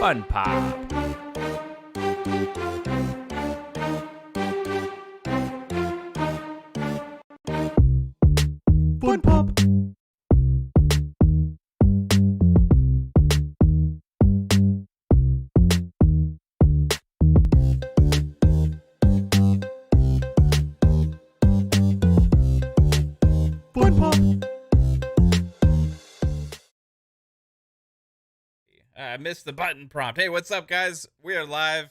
FUNPOP. FUNPOP. FUNPOP. I missed the button prompt. Hey, what's up, guys? We are live.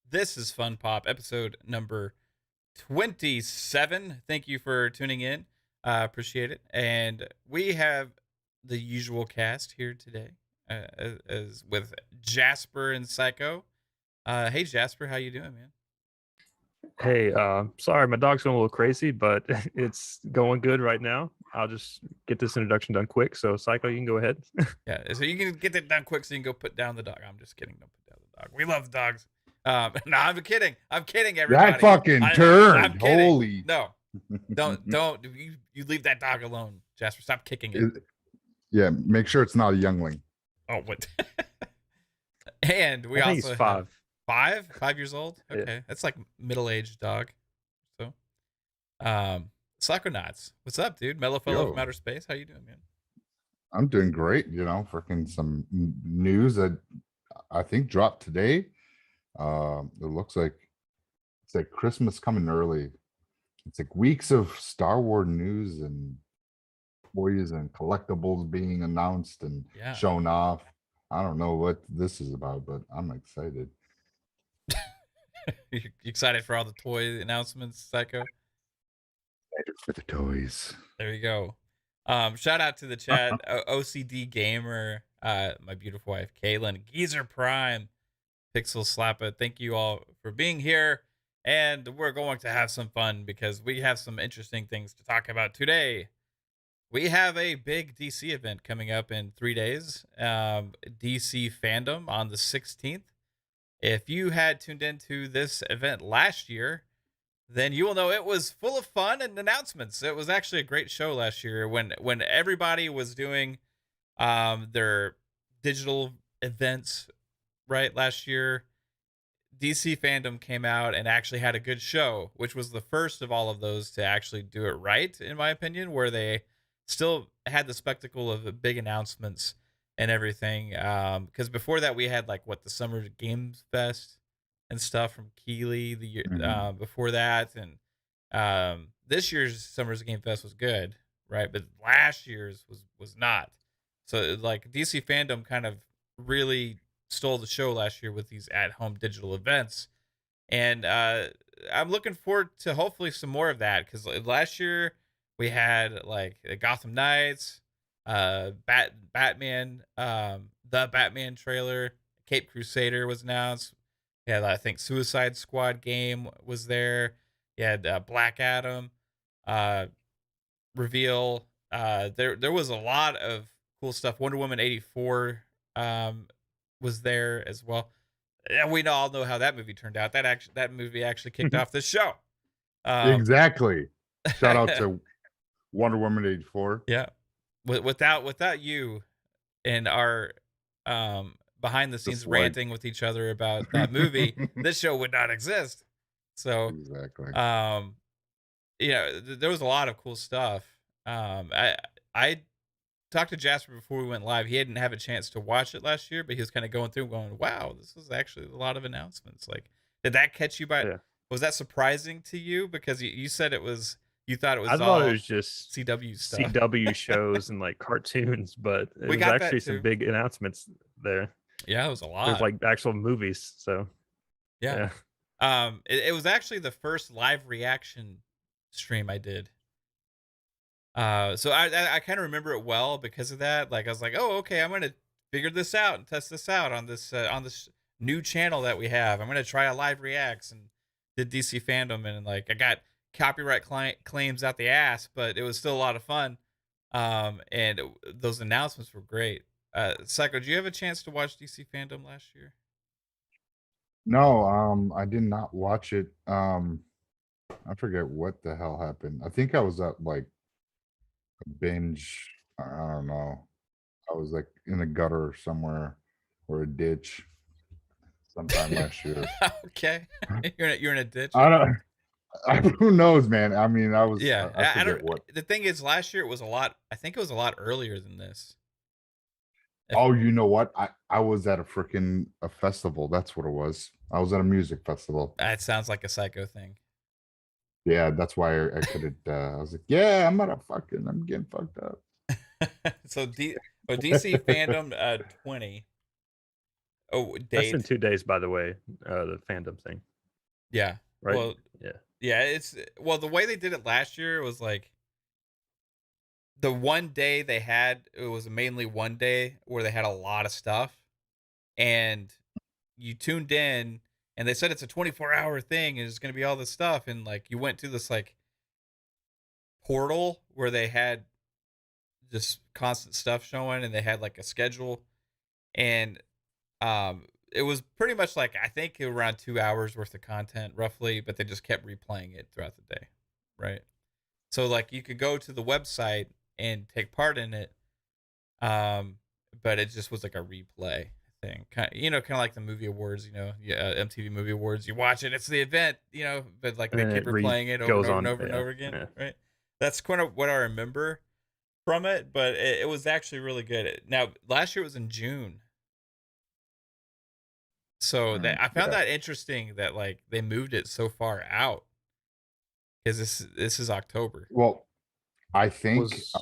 This is FUNPOP, episode number 27. Thank you for tuning in. Appreciate it. And we have the usual cast here today, as with Jasper and Psycho. Hey, Jasper, how you doing, man? Hey, sorry, my dog's going a little crazy, but it's going good right now. I'll just get this introduction done quick. So, Psycho, you can go ahead. Yeah, so you can get that done quick so you can go put down the dog. I'm just kidding. Don't put down the dog. We love dogs. No, I'm kidding. I'm kidding, everybody. That fucking turned. I'm kidding. Holy. No, don't. You leave that dog alone, Jasper. Stop kicking it. Yeah, make sure it's not a youngling. Oh, what? And we I think also he's have 5. 5 years old. Okay, Yeah. that's like middle-aged dog. So, Psychonauts, what's up, dude? Mellow fellow Yo. from outer space. How you doing, man? I'm doing great. You know, freaking some news that I think dropped today. It looks like it's like Christmas coming early. It's like weeks of Star Wars news and toys and collectibles being announced and Yeah. shown off. I don't know what this is about, but I'm excited. You excited for all the toy announcements, Psycho? Excited for the toys. There you go. Shout out to the chat, OCD Gamer, my beautiful wife Kaitlin, Geezer Prime, Pixel Slappa. Thank you all for being here, and we're going to have some fun because we have some interesting things to talk about today. We have a big DC event coming up in 3 days, DC Fandome on the 16th. If you had tuned into this event last year, then you will know it was full of fun and announcements. It was actually a great show last year when everybody was doing their digital events, right? Last year, DC Fandome came out and actually had a good show, which was the first of all of those to actually do it right, in my opinion, where they still had the spectacle of the big announcements and everything. Because before that, we had like the Summer Games Fest and stuff from Keeley the year before that, and this year's Summer's Game Fest was good, right? But last year's was not. So like DC Fandome kind of really stole the show last year with these at-home digital events, and I'm looking forward to hopefully some more of that, because last year we had like the Gotham Knights, Batman, the Batman trailer, Cape Crusader was announced. Yeah, I think Suicide Squad game was there. You had Black Adam reveal. There was a lot of cool stuff. Wonder Woman 84 was there as well. And we all know how that movie turned out. That movie actually kicked off the show. Exactly. Shout out to Wonder Woman 84. Yeah. Without you and our behind the scenes ranting with each other about that movie, this show would not exist. So exactly. There was a lot of cool stuff. I talked to Jasper before we went live. He didn't have a chance to watch it last year, but he was kind of going through going, wow, this was actually a lot of announcements. Like, did that catch you by was that surprising to you? Because you said you thought it was I thought it was just CW stuff. CW shows and like cartoons, but it was actually some big announcements there. Yeah, it was a lot. There's like actual movies, so yeah. It was actually the first live reaction stream I did. So I kind of remember it well because of that. Like I was like, oh, okay, I'm gonna figure this out and test this out on this new channel that we have. I'm gonna try a live reacts, and did DC Fandome, and like I got copyright claims out the ass, but it was still a lot of fun. And those announcements were great. Psycho, did you have a chance to watch DC Fandome last year? No, I did not watch it. I forget what the hell happened. I think I was at like a binge. I don't know. I was like in the gutter somewhere or a ditch sometime last year. Okay. You're in a ditch. I don't. Who knows, man? I mean, Yeah. I I forget don't. what. The thing is, last year it was a lot. I think it was a lot earlier than this. Oh, you know what? I was at a festival. That's what it was. I was at a music festival. That sounds like a psycho thing. Yeah, that's why I couldn't. I was like, yeah, I'm getting fucked up. So DC Fandome 20. Oh, That's in date. 2 days, by the way. The fandom thing, Yeah. right? Well, Yeah. yeah, the way they did it last year was like the one day they had, it was mainly one day where they had a lot of stuff, and you tuned in and they said it's a 24-hour thing and it's going to be all this stuff, and like you went to this like portal where they had just constant stuff showing and they had like a schedule, and it was pretty much like I think around 2 hours worth of content roughly, but they just kept replaying it throughout the day, right? So like you could go to the website and take part in it, but it just was like a replay thing, kind of like the movie awards, MTV Movie Awards. You watch it, it's the event, but like And they then keep it replaying it over and goes over on, and over and yeah, over again, yeah. right? That's kind of what I remember from it, but it was actually really good. Now last year was in June, so I found Yeah. that interesting that like they moved it so far out, because this is October. Well, I think Was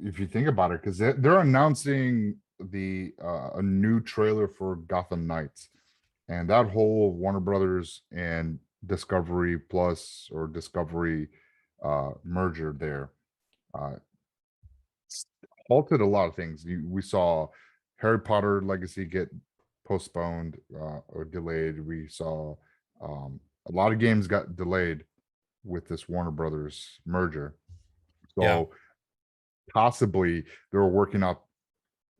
if you think about it, because they're announcing a new trailer for Gotham Knights, and that whole Warner Brothers and Discovery Plus or Discovery merger there uh, halted a lot of things. We saw Harry Potter Legacy get postponed or delayed. We saw a lot of games got delayed with this Warner Brothers merger. So Yeah. possibly they're working out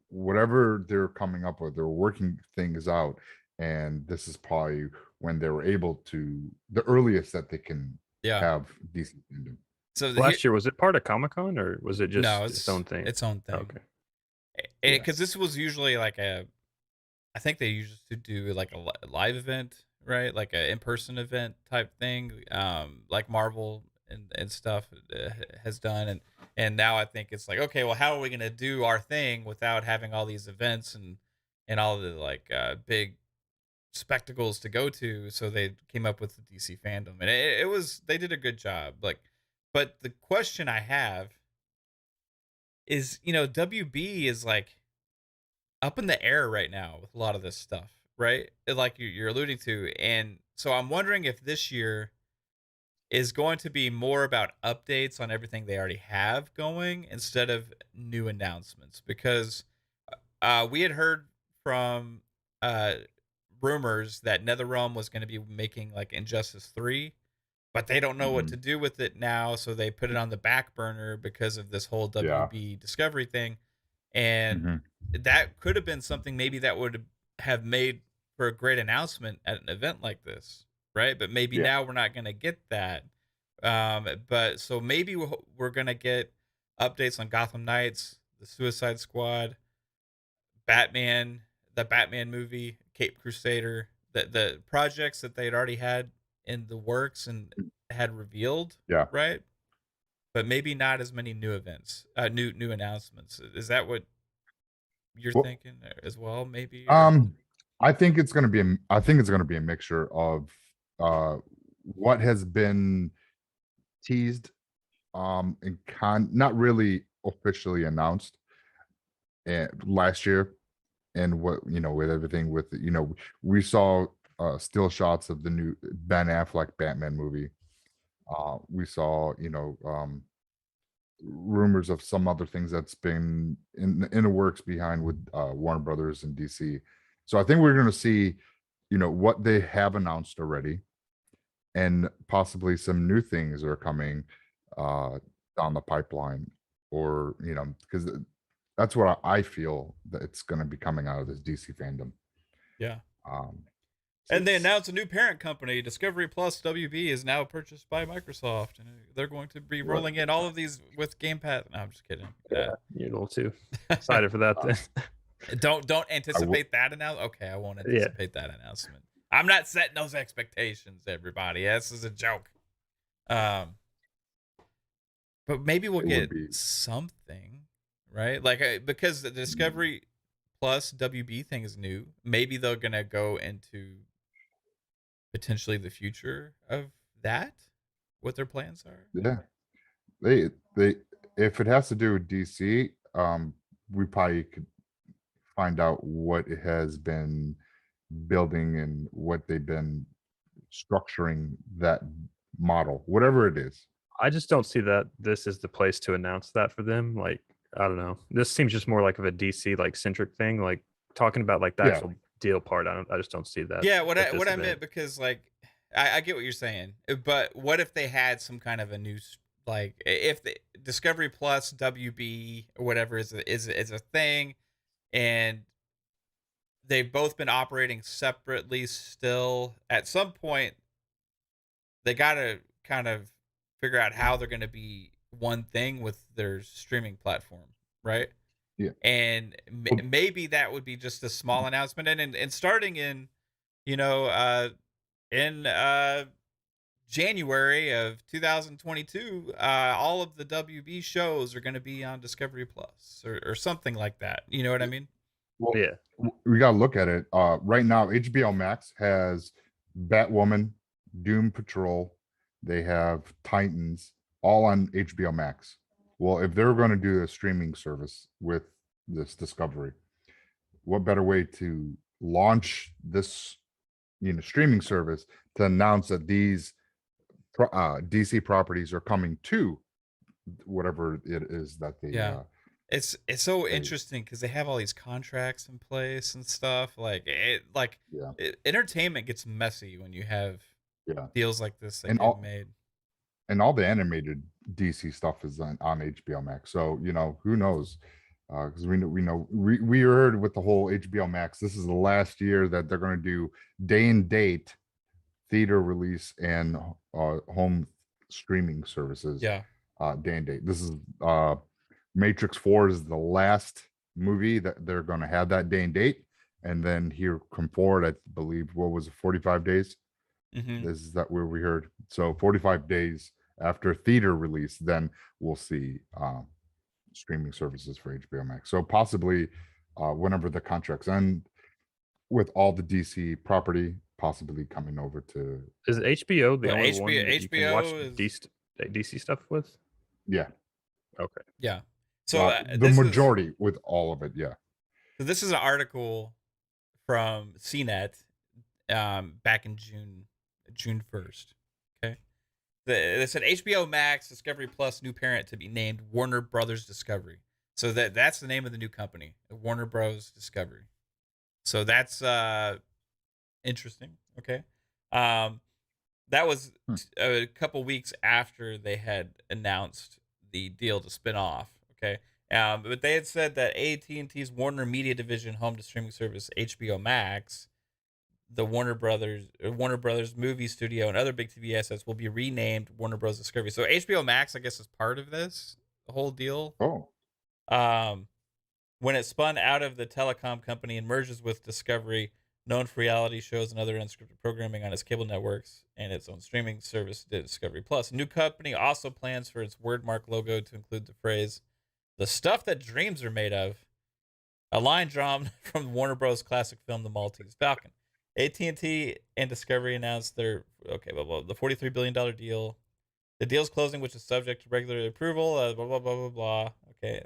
whatever they're coming up with. They're working things out, and this is probably when they were able to the earliest that they can Yeah. have DC Fandom. So last year, was it part of Comic-Con or was it just no, its own thing? Its own thing. Okay. Because this was usually like I think they used to do like a live event, right? Like an in-person event type thing, like Marvel and stuff has done, and now I think it's like, okay, well, how are we gonna do our thing without having all these events and all the like big spectacles to go to? So they came up with the DC Fandom, and it was, they did a good job. Like, but the question I have is, WB is like up in the air right now with a lot of this stuff, right? Like you're alluding to. And so I'm wondering if this year is going to be more about updates on everything they already have going instead of new announcements, because we had heard from rumors that NetherRealm was going to be making like Injustice 3, but they don't know what to do with it now, so they put it on the back burner because of this whole WB Discovery thing. And that could have been something maybe that would have made for a great announcement at an event like this, right? But maybe now we're not going to get that. But so maybe we're going to get updates on Gotham Knights, the Suicide Squad, Batman, the Batman movie, Cape Crusader, the projects that they'd already had in the works and had revealed, right? But maybe not as many new events, new announcements. Is that what you're thinking as well? Maybe. I think it's going to be. I think it's going to be a mixture of what has been teased, and not really officially announced, last year, and what with everything with we saw still shots of the new Ben Affleck Batman movie. We saw rumors of some other things that's been in the works behind with Warner Brothers and DC. So I think we're going to see, what they have announced already, and possibly some new things are coming down the pipeline, or because that's what I feel that it's going to be coming out of this DC Fandom. Yeah. So and they announced a new parent company, Discovery Plus WB, is now purchased by Microsoft, and they're going to be rolling in all of these with Game Pass. No, I'm just kidding. Yeah, you're a little too excited for that then. Don't anticipate that announcement. Okay, I won't Yeah. anticipate that announcement. I'm not setting those expectations, everybody. This is a joke. But maybe we'll It would get be. something, right? Like because the Discovery Plus WB thing is new. Maybe they're gonna go into potentially the future of that. What their plans are. Yeah. They if it has to do with DC, we probably could find out what it has been building and what they've been structuring that model, whatever it is. I just don't see that this is the place to announce that for them. Like, I don't know. This seems just more like of a DC like centric thing. Like talking about like the Yeah. actual deal part. I just don't see that. Yeah, at what this I event. meant, because like I get what you're saying, but what if they had some kind of a new like if the Discovery Plus WB or whatever is a thing, and they've both been operating separately still. At some point, they got to kind of figure out how they're going to be one thing with their streaming platform, right? Yeah. And maybe that would be just a small announcement, and starting in, you know, in January of 2022, all of the WB shows are going to be on Discovery Plus or something like that. You know what I mean? Well, Yeah. we gotta look at it. Right now, HBO Max has Batwoman, Doom Patrol, they have Titans, all on HBO Max. Well, if they're going to do a streaming service with this Discovery, what better way to launch this, streaming service to announce that these DC properties are coming to whatever it is that they. Yeah. It's so they- interesting because they have all these contracts in place and stuff. Yeah. Entertainment gets messy when you have Yeah. deals like this that And get made. And all the animated DC stuff is on HBO Max. So who knows? Because we heard with the whole HBO Max, this is the last year that they're going to do day and date theater release and home streaming services. Yeah. Day and date. This is Matrix 4 is the last movie that they're going to have that day and date, and then here come forward, I believe, what was it, 45 days? Mm-hmm. This is that where we heard. So 45 days after theater release, then we'll see streaming services for HBO Max. So possibly whenever the contracts end with all the DC property, possibly coming over to. Is HBO the Well, only one that you can watch HBO DC stuff with? Yeah. Okay. Yeah. So the majority with all of it. Yeah. So this is an article from CNET back in June 1st. Okay. They said HBO Max Discovery Plus new parent to be named Warner Brothers Discovery. So that's the name of the new company, Warner Bros. Discovery. So that's interesting. Okay. That was a couple weeks after they had announced the deal to spin off. Okay. But they had said that AT&T's Warner Media Division home to streaming service HBO Max, the Warner Brothers movie studio, and other big TV assets will be renamed Warner Bros. Discovery. So HBO Max, I guess, is part of this whole deal. Oh. When it spun out of the telecom company and merges with Discovery, known for reality shows and other unscripted programming on its cable networks and its own streaming service, Discovery Plus. A new company also plans for its wordmark logo to include the phrase, "The stuff that dreams are made of," a line drawn from Warner Bros. Classic film, The Maltese Falcon. AT&T and Discovery announced the $43 billion deal. The deal's closing, which is subject to regular approval, blah, blah, blah, blah, blah. Okay.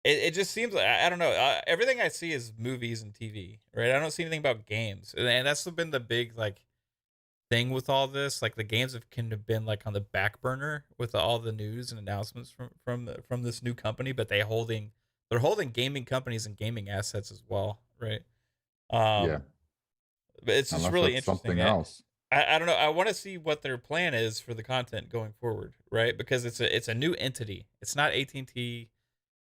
It just seems like, I don't know. Everything I see is movies and TV, right? I don't see anything about games. And that's been the big, thing with all this. Like, the games have been, on the back burner with all the news and announcements from this new company, but they're holding gaming companies and gaming assets as well, right? Yeah. But it's just really interesting. Something else. I don't know. I want to see what their plan is for the content going forward, right? Because it's a new entity. It's not AT&T.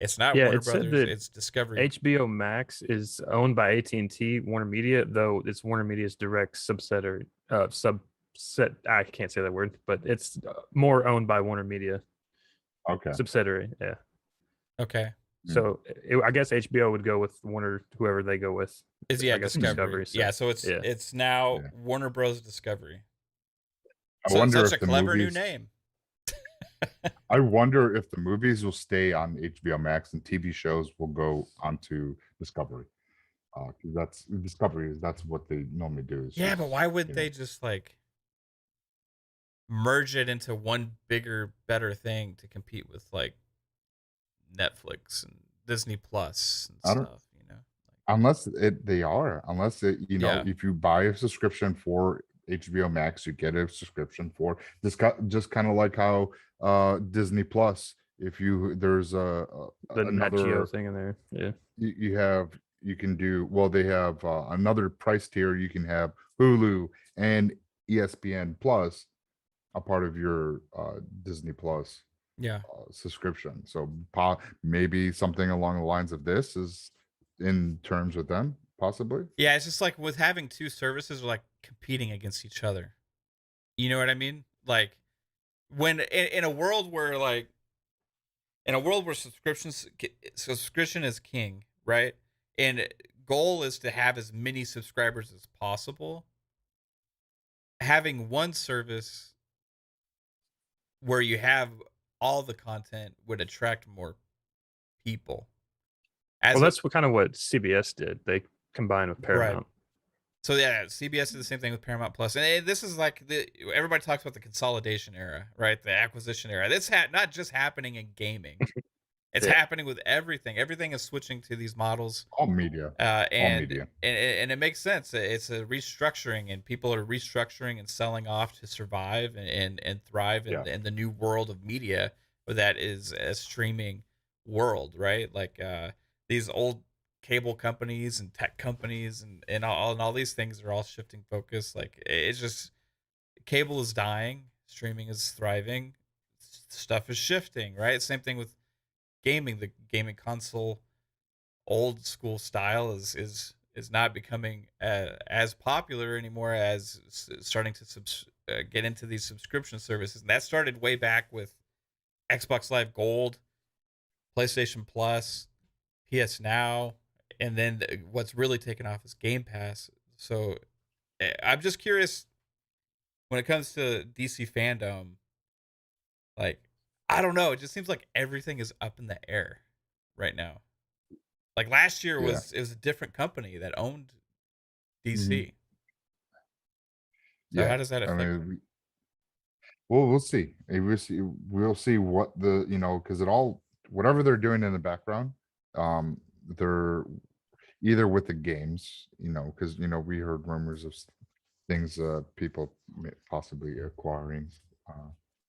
It's not Warner Brothers. It's Discovery. HBO Max is owned by AT&T Warner Media, though it's Warner Media's direct subset. I can't say that word, but it's more owned by Warner Media. Okay. subsidiary. Yeah. Okay. So I guess HBO would go with Warner, whoever they go with. Is I guess Discovery. so, Yeah, so it's now Yeah. Warner Bros. Discovery. I wonder Such if a the clever new movies, name. I wonder if the movies will stay on HBO Max and TV shows will go onto Discovery. Because that's Discovery that's what they normally do. Is Yeah, just, but why would you they know, just like merge it into one bigger, better thing to compete with like Netflix and Disney Plus and I don't stuff, you know? unless if you buy a subscription for HBO Max, you get a subscription for this. Just kind of like how Disney Plus. If you there's The Nat Geo another thing in there. Yeah. you can do well. They have another price tier. You can have Hulu and ESPN Plus a part of your Disney Plus Yeah. subscription. So maybe something along the lines of this is in terms with them, possibly. Yeah, it's just like with having two services, we're like competing against each other. You know what I mean? Like when in a world where subscription is king, right? And goal is to have as many subscribers as possible. Having one service where you have all the content would attract more people. Well, that's what CBS did. They combined with Paramount. Right. So yeah, CBS did the same thing with Paramount Plus, and this is like everybody talks about the consolidation era, right? The acquisition era. This not just happening in gaming; it's happening with everything. Everything is switching to these models. All media. And it makes sense. It's a restructuring, and people are restructuring and selling off to survive and thrive in the new world of media that is a streaming world, right? Like these old cable companies and tech companies and all these things are all shifting focus. Like it's just cable is dying, streaming is thriving, stuff is shifting, right? Same thing with gaming. The gaming console old school style is not becoming as popular anymore as starting to get into these subscription services. And that started way back with Xbox Live Gold, PlayStation Plus, PS Now, and then what's really taken off is Game Pass. So I'm just curious when it comes to DC Fandome. Like, I don't know. It just seems like everything is up in the air right now. Like last year it was a different company that owned DC. So how does that affect? We'll see. We'll see what because whatever they're doing in the background, they're either with the games, because we heard rumors of things, people possibly acquiring,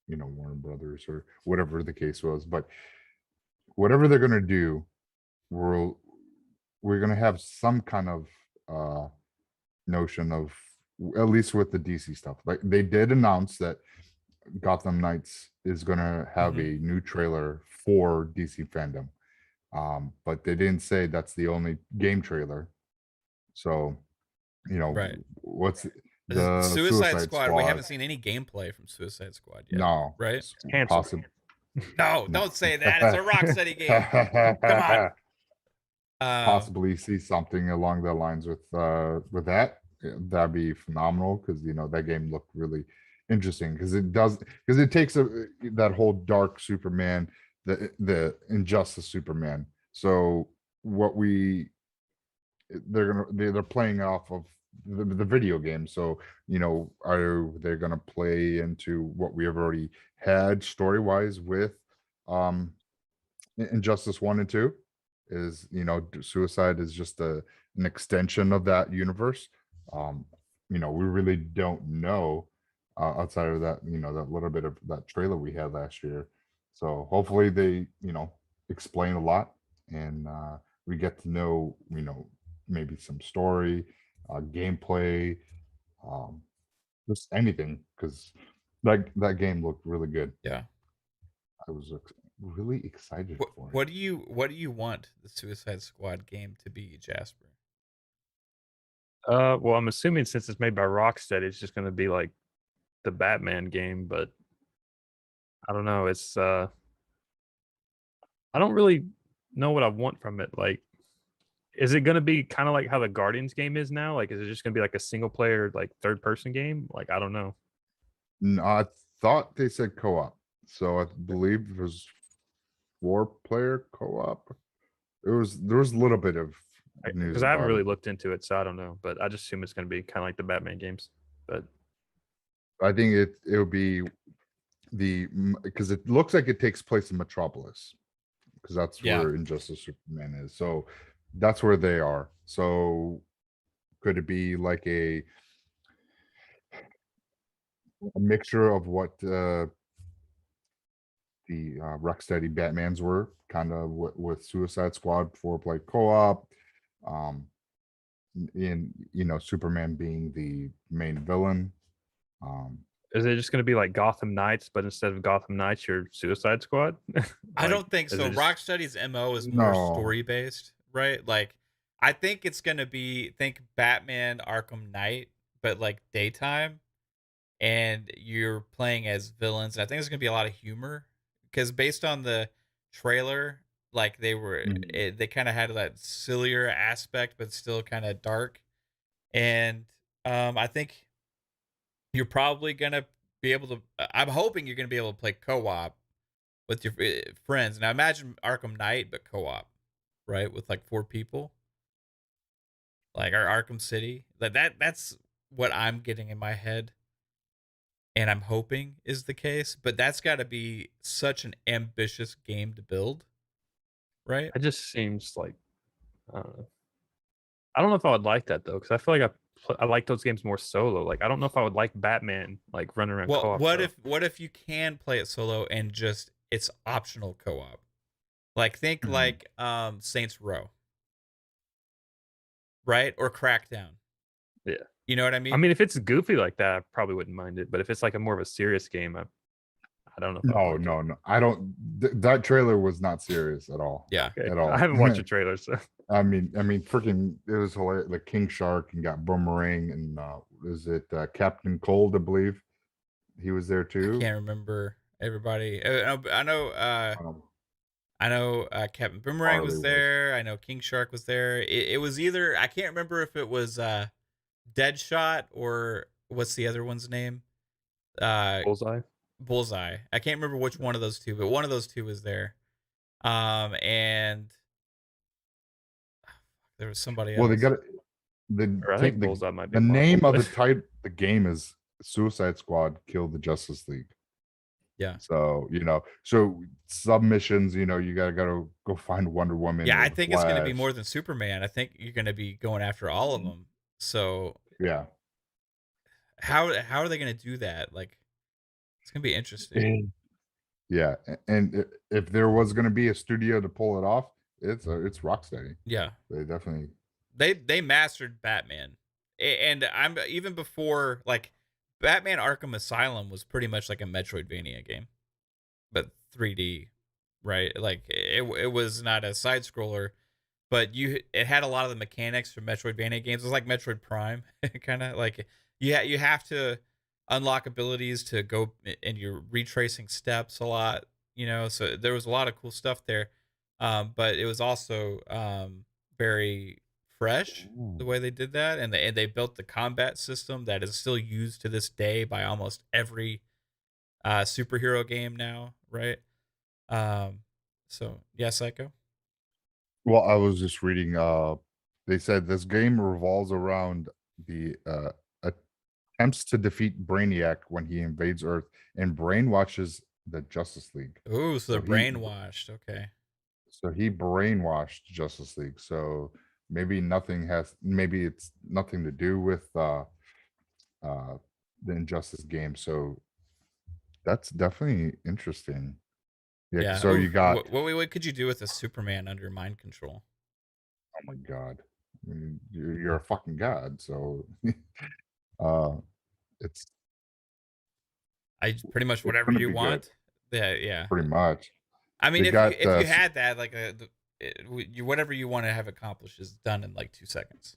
Warner Brothers or whatever the case was. But whatever they're gonna do, we're gonna have some kind of notion of, at least with the DC stuff. Like they did announce that Gotham Knights is gonna have a new trailer for DC Fandome. But they didn't say that's the only game trailer. So, Right. what's the Suicide Squad? We haven't seen any gameplay from Suicide Squad yet. No, right? Possible. No, don't say that. It's a Rocksteady game. Come on. Possibly see something along the lines with that. That'd be phenomenal, because that game looked really interesting, because it takes that whole dark Superman, the Injustice Superman. So they're playing off of the video game. So are they gonna play into what we have already had story wise with Injustice 1 and 2? Is Suicide is just an extension of that universe. We really don't know outside of that, that little bit of that trailer we had last year. So hopefully they explain a lot, and we get to know maybe some story, gameplay, just anything, because that game looked really good. Yeah, I was really excited for it. What do you want the Suicide Squad game to be, Jasper? Well, I'm assuming since it's made by Rocksteady, it's just going to be like the Batman game, but I don't know. It's I don't really know what I want from it. Like, is it going to be kind of like how the Guardians game is now? Like, is it just going to be like a single player, like third person game? Like, I don't know. I thought they said co-op, so I believe it was 4-player co-op. There was a little bit of news Because I haven't about really it. looked into it, so I don't know. But I just assume it's going to be kind of like the Batman games. But I think it'll be because it looks like it takes place in Metropolis, because that's Yeah. where Injustice Superman is. So that's where they are. So could it be like a mixture of what the Rocksteady Batmans were, kind of with Suicide Squad 4-player co-op, in Superman being the main villain. is it just going to be like Gotham Knights, but instead of Gotham Knights, you're Suicide Squad? I don't think is so. it just- Rocksteady's MO is more No. story based, right? Like, I think it's gonna be Batman Arkham Knight, but like daytime, and you're playing as villains. I think there's gonna be a lot of humor because based on the trailer, like they kind of had that sillier aspect, but still kind of dark. And I think you're probably gonna be able to. I'm hoping you're gonna be able to play co-op with your friends. Now imagine Arkham Knight, but co-op, right? With like 4 people, like our Arkham City. Like that's what I'm getting in my head, and I'm hoping is the case. But that's got to be such an ambitious game to build, right? It just seems like I don't know. I don't know if I would like that though, because I feel like I like those games more solo. Like I don't know if I would like Batman like running around Well, co-op. what if you can play it solo and just it's optional co-op? Like think like Saints Row, right? Or Crackdown. Yeah. You know what I mean? I mean, if it's goofy like that, I probably wouldn't mind it. But if it's like a more of a serious game, I don't know. If I like it. No. I don't. That trailer was not serious at all. Yeah. Okay. At all. I haven't watched the trailer, so I mean, freaking, it was hilarious. Like King Shark and got Boomerang and is it Captain Cold? I believe he was there too. I can't remember everybody. I know Captain Boomerang was there. I know King Shark was there. It was either, I can't remember if it was Deadshot or what's the other one's name? Bullseye. I can't remember which one of those two, but one of those two was there. And there was somebody else. Well, they got Bullseye might be the name of the game is Suicide Squad Kill the Justice League. Yeah. So submissions, you gotta go find Wonder Woman. Yeah, I think it's gonna be more than Superman. I think you're gonna be going after all of them. So yeah, how are they gonna do that? Like, it's gonna be interesting. Yeah, and if there was gonna be a studio to pull it off, it's Rocksteady. Yeah, they definitely they mastered Batman, and I'm even before like Batman Arkham Asylum was pretty much like a Metroidvania game, but 3D, right? Like it was not a side scroller, but it had a lot of the mechanics from Metroidvania games. It was like Metroid Prime, kind of like you have to unlock abilities to go, and you're retracing steps a lot, so there was a lot of cool stuff there. But it was also very fresh the way they did that, and they built the combat system that is still used to this day by almost every superhero game now, right? So yeah, Psycho. Well, I was just reading. They said this game revolves around the attempts to defeat Brainiac when he invades Earth and brainwashes the Justice League. Ooh, so they're brainwashed. Okay. So he brainwashed Justice League. So maybe it's nothing to do with the Injustice game. So that's definitely interesting. Yeah. So you got what could you do with a Superman under mind control? Oh my god. I mean, you're a fucking god, so it's pretty much whatever you want. Yeah. Pretty much. I mean, if you had that, like whatever you want to have accomplished is done in like 2 seconds.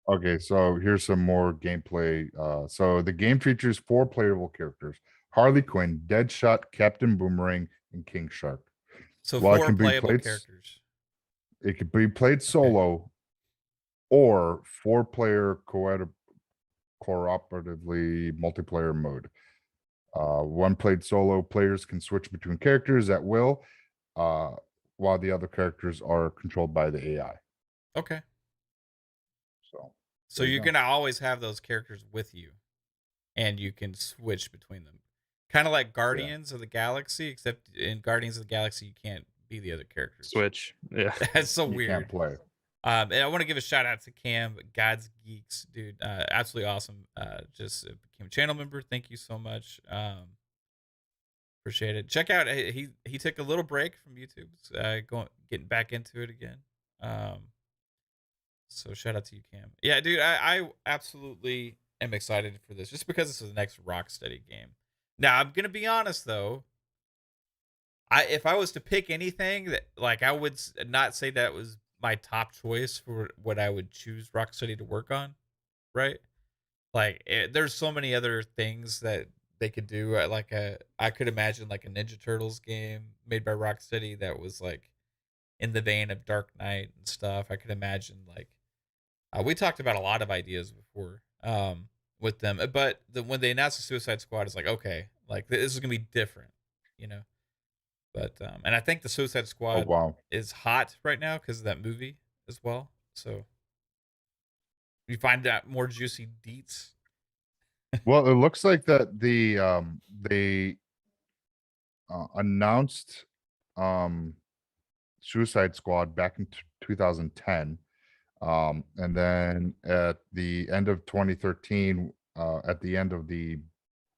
Okay, so here's some more gameplay. So the game features 4 playable characters: Harley Quinn, Deadshot, Captain Boomerang, and King Shark. So Well, it 4 can be playable played. characters. It could be played solo, or 4-player cooperatively multiplayer mode. One played solo, players can switch between characters at will, while the other characters are controlled by the AI. Okay. So So there you you're go. going to always have those characters with you, and you can switch between them. Kind of like Guardians of the Galaxy, except in Guardians of the Galaxy, you can't be the other characters. Switch. Yeah. That's so You weird. can't play. And I want to give a shout out to Cam, God's Geeks, dude. Absolutely awesome. Just became a channel member. Thank you so much. Appreciate it. Check out, he took a little break from YouTube, getting back into it again. So shout out to you, Cam. Yeah, dude, I absolutely am excited for this, just because this is the next Rocksteady game. Now, I'm gonna be honest though. If I was to pick anything, that like, I would not say that was my top choice for what I would choose Rocksteady to work on, right? Like, there's so many other things that they could do. I could imagine like a Ninja Turtles game made by Rocksteady that was like in the vein of Dark Knight and stuff. I could imagine like, we talked about a lot of ideas before with them, but when they announced the Suicide Squad, it's like, okay, like this is gonna be different, you know. But and I think the Suicide Oh Squad wow. is hot right now because of that movie as well. So you find out more juicy deets. Well, it looks like that they announced Suicide Squad back in 2010. And then at the end of 2013, at the end of the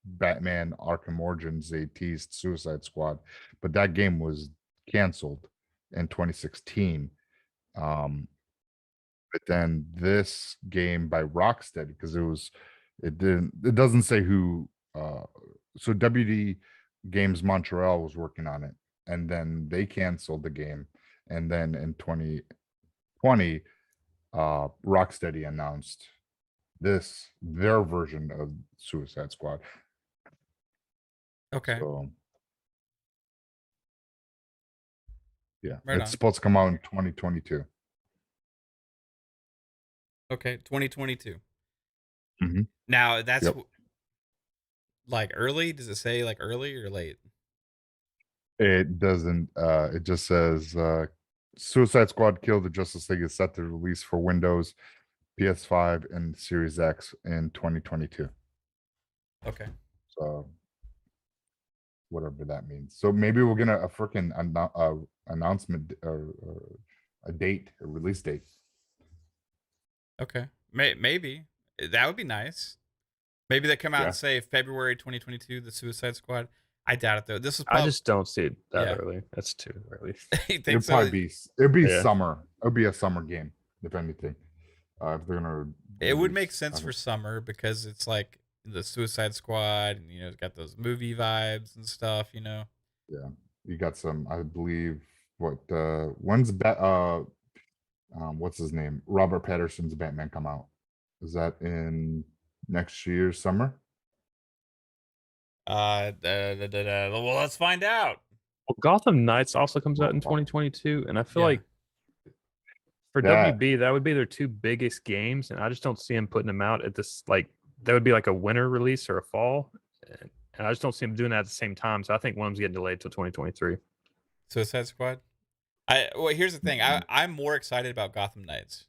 Batman Arkham Origins, they teased Suicide Squad, but that game was canceled in 2016. But then this game by Rocksteady, because it doesn't say who. So WD Games Montreal was working on it, and then they canceled the game, and then in 2020, Rocksteady announced their version of Suicide Squad. Okay. So yeah, Right it's on. supposed to come out in 2022. Okay, 2022. Mhm. Now that's Yep. like early. Does it say like early or late? It doesn't. It just says Suicide Squad Kill the Justice League is set to release for Windows, PS5, and Series X in 2022. Okay. So whatever that means. So maybe we're gonna a freaking announcement or a date, a release date. Okay. Maybe that would be nice. Maybe they come out Yeah. and say February 2022, the Suicide Squad. I doubt it though. This is I probably. just don't see it that Yeah. early. That's too early. You think It'd so? probably be Yeah. summer. It'll be a summer game, if anything. If they're gonna It would make release, sense I for don't- summer because it's like the Suicide Squad, and it's got those movie vibes and stuff. Yeah, you got some. I believe what when's what's his name? Robert Patterson's Batman come out? Is that in next year's summer? Well, let's find out. Well, Gotham Knights also comes out in Oh, wow. 2022, and I feel Yeah. like for That- WB that would be their two biggest games, and I just don't see them putting them out at this. Like that would be like a winter release or a fall, and I just don't see them doing that at the same time. So I think one of them's getting delayed till 2023. Suicide Squad. Well, here's the thing. I'm more excited about Gotham Knights.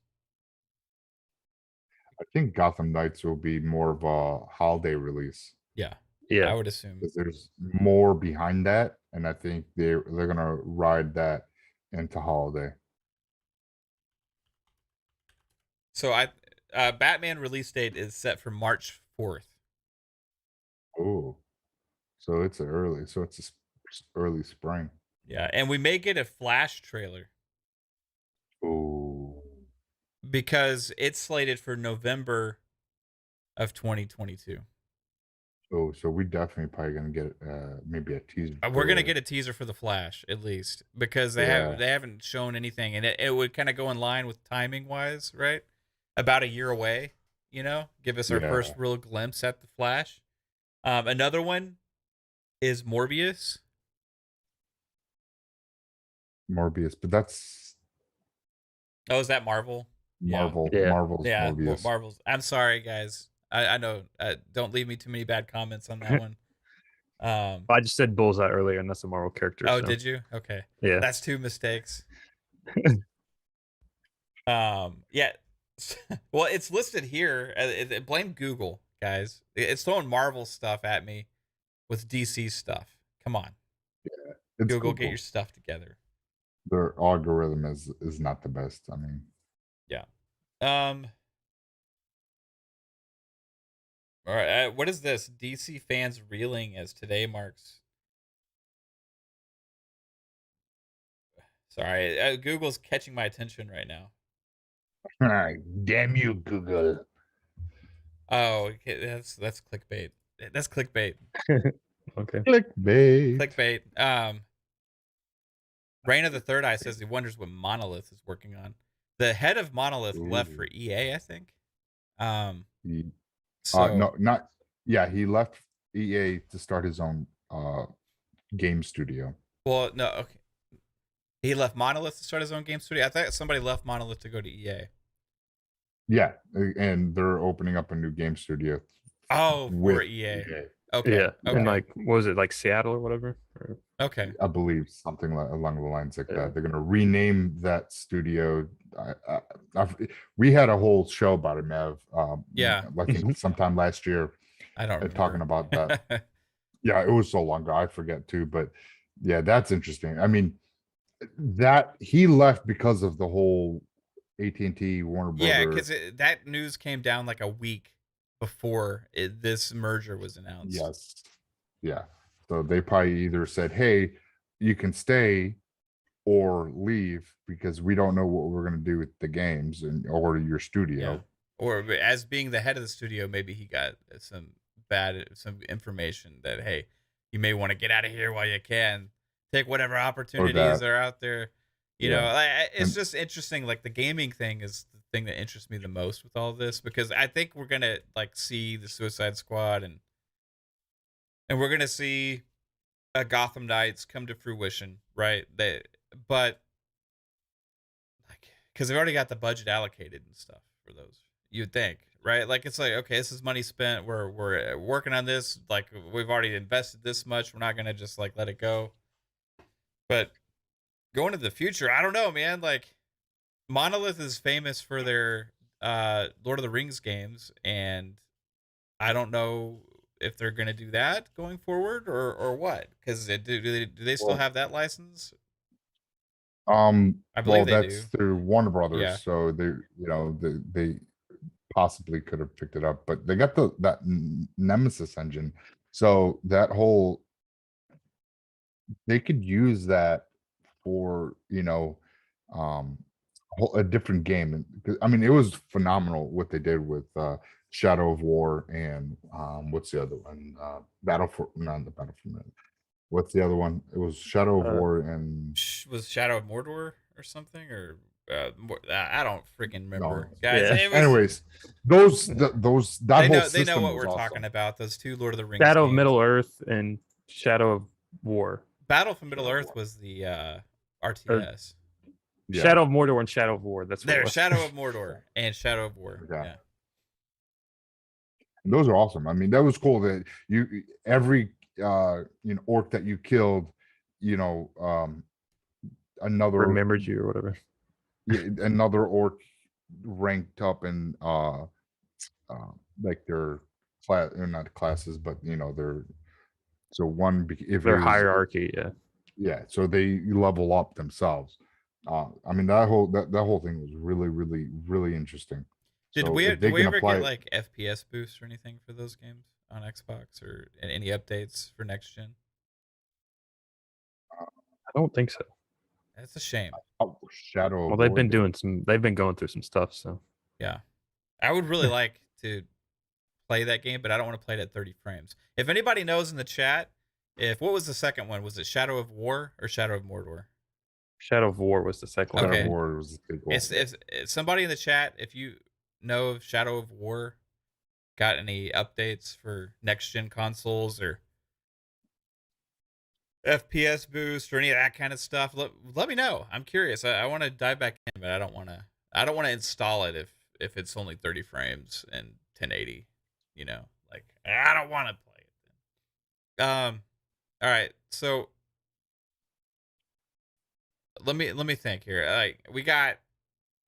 I think Gotham Knights will be more of a holiday release Yeah. Yeah, I would assume. because there's more behind that, and I think they're gonna ride that into holiday. So Batman release date is set for March 4th. Oh, so it's early spring. Yeah, and we may get a Flash trailer Oh, because it's slated for November of 2022. oh, so we definitely probably gonna get maybe a teaser. We're gonna trailer. get a teaser for the Flash at least because they Yeah. haven't shown anything, and it would kind of go in line with timing wise, right? About a year away, give us our first Yeah. real glimpse at the Flash. Another one is Morbius. Morbius, but that's Oh, is that Marvel? Marvel. Yeah. Marvel's Yeah, Morbius. Marvel's. I'm sorry, guys. I know. Don't leave me too many bad comments on that one. I just said Bullseye earlier, and that's a Marvel character. Oh, so. did you? Okay. Yeah. That's 2 mistakes. Yeah. Well, it's listed here. Blame Google, guys. It's throwing Marvel stuff at me with DC stuff. Come on, It's Google, get your stuff together. Their algorithm is not the best. I mean, Yeah. All right. What is this? DC fans reeling as today marks. Sorry, Google's catching my attention right now. damn you, Google. Oh, okay, that's clickbait. That's clickbait. Okay. Clickbait. Clickbait. Reign of the Third Eye says he wonders what Monolith is working on. The head of Monolith left for EA, I think. So No, not yeah. He left EA to start his own game studio. well, no, okay. He left Monolith to start his own game studio. I thought somebody left Monolith to go to EA. Yeah, and they're opening up a new game studio. Oh, for with EA. Okay. Yeah. Okay. And like, what was it, like Seattle or whatever? Or... Okay. I believe something along the lines like that. They're going to rename that studio. We had a whole show about it, Mav. Yeah. I think sometime last year. I don't remember. Talking about that. Yeah, it was so long ago. I forget too, but yeah, that's interesting. I mean, that he left because of the whole AT&T Warner Brothers. Yeah, because that news came down like a week before this merger was announced. Yes. Yeah. So they probably either said, hey, you can stay or leave because we don't know what we're going to do with the games or your studio. Yeah. Or as being the head of the studio, maybe he got some information that, hey, you may want to get out of here while you can. Take whatever opportunities are out there. You know, it's just interesting. Like the gaming thing is the thing that interests me the most with all this, because I think we're gonna like see the Suicide Squad and we're gonna see Gotham Knights come to fruition, right? But like, because they've already got the budget allocated and stuff for those. You'd think, right? Like it's like, okay, this is money spent. We're working on this. Like we've already invested this much. We're not gonna just like let it go. But going to the future, I don't know, man. Like Monolith is famous for their Lord of the Rings games, and I don't know if they're going to do that going forward or what. Because do they still have that license? I believe that's do. through Warner Brothers, Yeah. so they possibly could have picked it up, but they got that Nemesis engine, so that whole they could use that for a different game. And I mean, it was phenomenal what they did with Shadow of War and what's the other one? Not the Battle for What's the other one? It was Shadow of War and was Shadow of Mordor or something, or I don't freaking remember, no. guys. Yeah. Anyways, those that they know what we're talking about. Those two Lord of the Rings Shadow games. of Middle Earth and Shadow of War. Battle for Middle Earth was the RTS. Shadow of Mordor and Shadow of War. That's what it was. Shadow of Mordor and Shadow of War. Yeah. And those are awesome. I mean, that was cool that every orc that you killed, another remembered you or whatever. Another orc ranked up in like their class, or not classes, but their if their hierarchy. So they level up themselves. I mean, that whole thing was really, really, really interesting. Did we ever get like FPS boosts or anything for those games on Xbox, or any updates for next gen? I don't think so. That's a shame. Shadow. Well, they've been going through some stuff, so yeah. I would really like to play that game, but I don't want to play it at 30 frames. If anybody knows in the chat, what was the second one? Was it Shadow of War or Shadow of Mordor? Shadow of War was the second one. Shadow of War was the sequel. If somebody in the chat, if you know of Shadow of War, got any updates for next gen consoles, or FPS boost or any of that kind of stuff, let me know. I'm curious. I want to dive back in, but I don't want to. I don't want to install it if it's only 30 frames and 1080. You know, like I don't want to play it. All right. So let me think here. Like we got.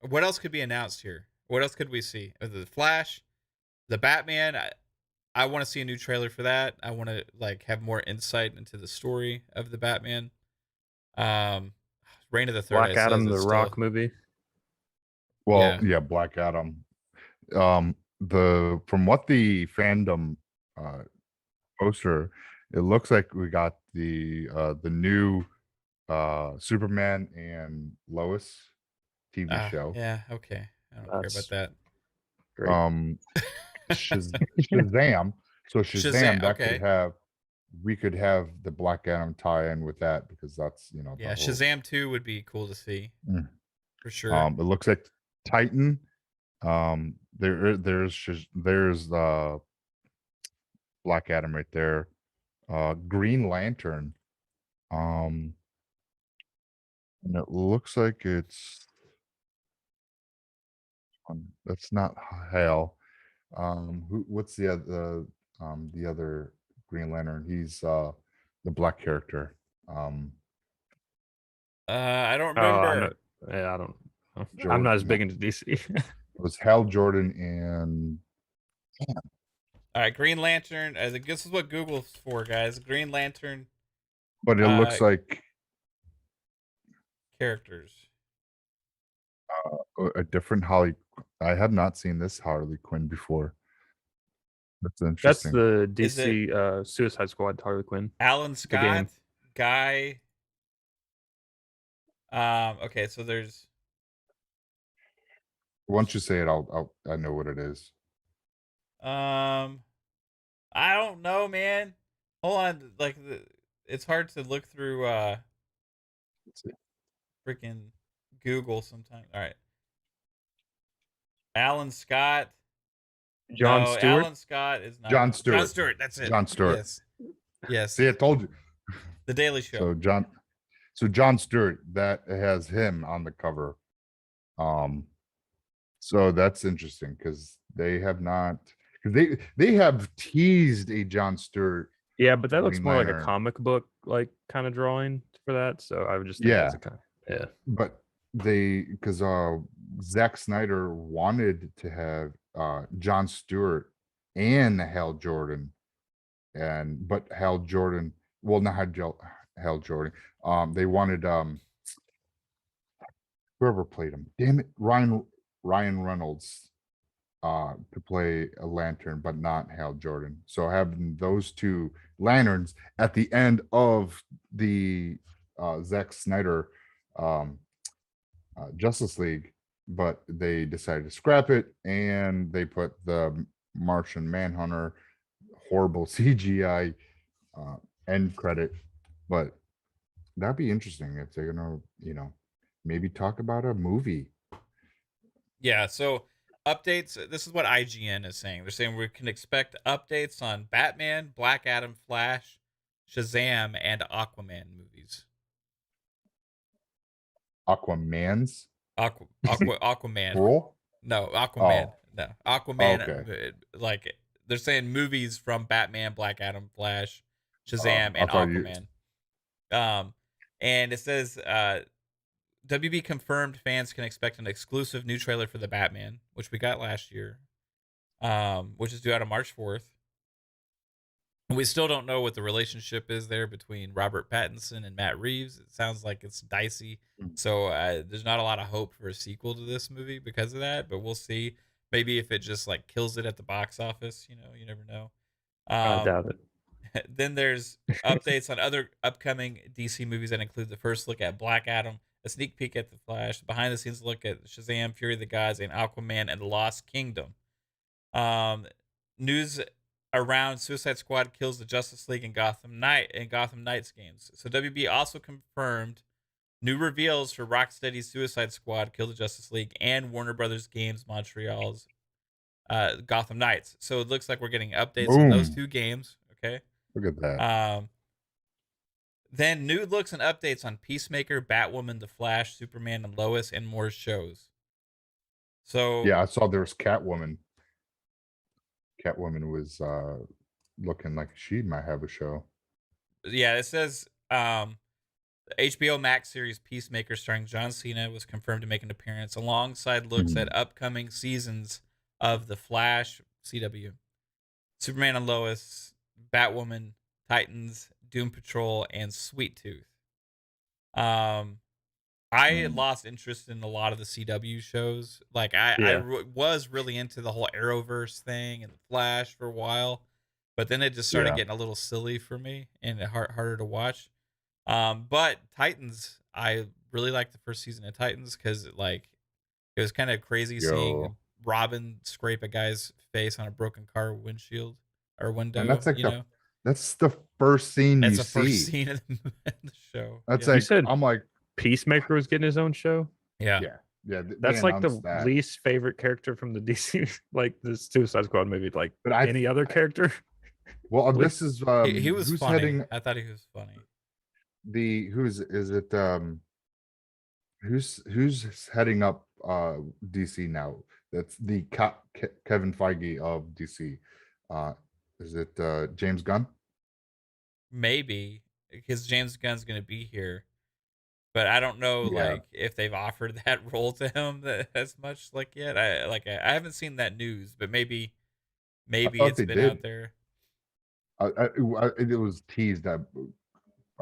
What else could be announced here? What else could we see? The Flash, the Batman. I want to see a new trailer for that. I want to like have more insight into the story of the Batman. Um, Reign of the Third. Black Adam, the Rock movie. Well, yeah, Black Adam. From what the fandom poster, it looks like we got the new Superman and Lois TV show. Yeah, okay. I don't care about that. Great. Shazam. So Shazam, that okay. we could have the Black Adam tie in with that because that's yeah, Shazam 2 would be cool to see for sure. It looks like Titan. There's Black Adam right there. Green Lantern. And it looks like it's that's not Hal. What's the other Green Lantern? He's the black character. I don't remember. I don't. I'm not as big into DC. It was Hal Jordan and. All right, Green Lantern. This is what Google's for, guys. Green Lantern. But it looks like characters. A different Harley. I have not seen this Harley Quinn before. That's interesting. That's the DC Suicide Squad Harley Quinn. Alan Scott, Guy. Okay, so there's. Once you say it, I know what it is. I don't know, man. Hold on, like it's hard to look through freaking Google sometimes. All right. Alan Scott. John Stewart. Alan Scott is not. John Stewart. John Stewart. That's it. John Stewart. Yes. See, I told you. The Daily Show. So John Stewart, that has him on the cover. So that's interesting because they have not. Because they have teased a John Stewart. Yeah, but that looks more like a comic book like kind of drawing for that. So I would just think that's a kind of, But because Zack Snyder wanted to have John Stewart and Hal Jordan, but Hal Jordan, well, not Hal Jordan. They wanted whoever played him. Damn it, Ryan Reynolds to play a Lantern, but not Hal Jordan. So having those two lanterns at the end of the Zack Snyder Justice League, but they decided to scrap it and they put the Martian Manhunter horrible CGI end credit. But that'd be interesting if they're gonna, maybe talk about a movie. Yeah, so updates. This is what IGN is saying. They're saying we can expect updates on Batman, Black Adam, Flash, Shazam, and Aquaman movies. Aquaman's? Aquaman. Cool? No, Aquaman. No, Aquaman. Okay. Like they're saying movies from Batman, Black Adam, Flash, Shazam, and Aquaman. And it says WB confirmed fans can expect an exclusive new trailer for the Batman, which we got last year, which is due out on March 4th. We still don't know what the relationship is there between Robert Pattinson and Matt Reeves. It sounds like it's dicey. So there's not a lot of hope for a sequel to this movie because of that, but we'll see. Maybe if it just like kills it at the box office, you never know. I doubt it. Then there's updates on other upcoming DC movies that include the first look at Black Adam, a sneak peek at The Flash, behind the scenes look at Shazam, Fury of the Gods, and Aquaman and the Lost Kingdom. News around Suicide Squad kills the Justice League and Gotham Knights games. So WB also confirmed new reveals for Rocksteady's Suicide Squad, Kill the Justice League, and Warner Brothers Games Montreal's Gotham Knights. So it looks like we're getting updates on those two games. Okay. Look at that. Then new looks and updates on Peacemaker, Batwoman, The Flash, Superman, and Lois, and more shows. So Yeah, I saw there was Catwoman. Catwoman was looking like she might have a show. yeah, it says the HBO Max series Peacemaker starring John Cena was confirmed to make an appearance alongside looks at upcoming seasons of The Flash, CW, Superman and Lois, Batwoman, Titans, Doom Patrol, and Sweet Tooth. I lost interest in a lot of the CW shows. Like I was really into the whole Arrowverse thing and the Flash for a while, but then it just started getting a little silly for me and harder to watch. But Titans, I really liked the first season of Titans because it was kind of crazy seeing Robin scrape a guy's face on a broken car windshield or window. And that's like that's the first scene you see. It's the first scene of the show. That's You said I'm like Peacemaker was getting his own show. Yeah. That's like the least favorite character from the DC, like the Suicide Squad movie. Like, but any other character. Well, this is he was who's funny. I thought he was funny. Who's heading up DC now? That's the Kevin Feige of DC. Is it James Gunn? Maybe, because James Gunn's going to be here, but I don't know if they've offered that role to him as much yet. I haven't seen that news, but maybe it's been out there. It was teased, I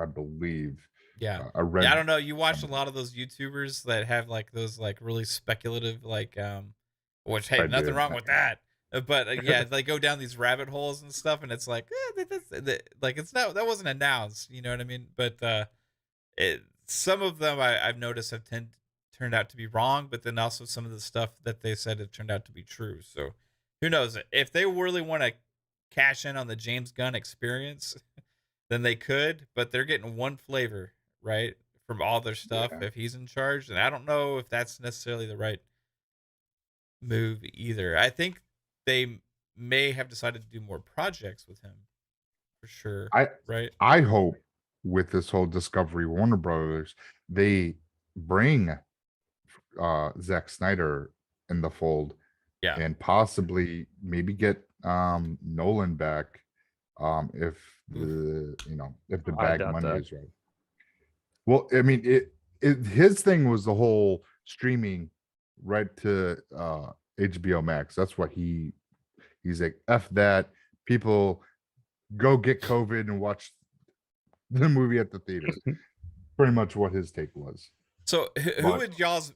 believe. Yeah, I read. I don't know. You watch a lot of those YouTubers that have those really speculative which hey, nothing wrong with that. But they go down these rabbit holes and stuff, and it's it's not, that wasn't announced. You know what I mean? But some of them I've noticed have turned out to be wrong, but then also some of the stuff that they said have turned out to be true. So who knows? If they really want to cash in on the James Gunn experience, then they could. But they're getting one flavor, right, from all their stuff if he's in charge, and I don't know if that's necessarily the right move either. I think they may have decided to do more projects with him for sure. I hope with this whole Discovery Warner Brothers, they bring Zack Snyder in the fold, and possibly maybe get Nolan back if the bag money is right. Well, I mean, his thing was the whole streaming right to HBO Max. That's what he's like, F that. People go get COVID and watch the movie at the theater. Pretty much what his take was. So who would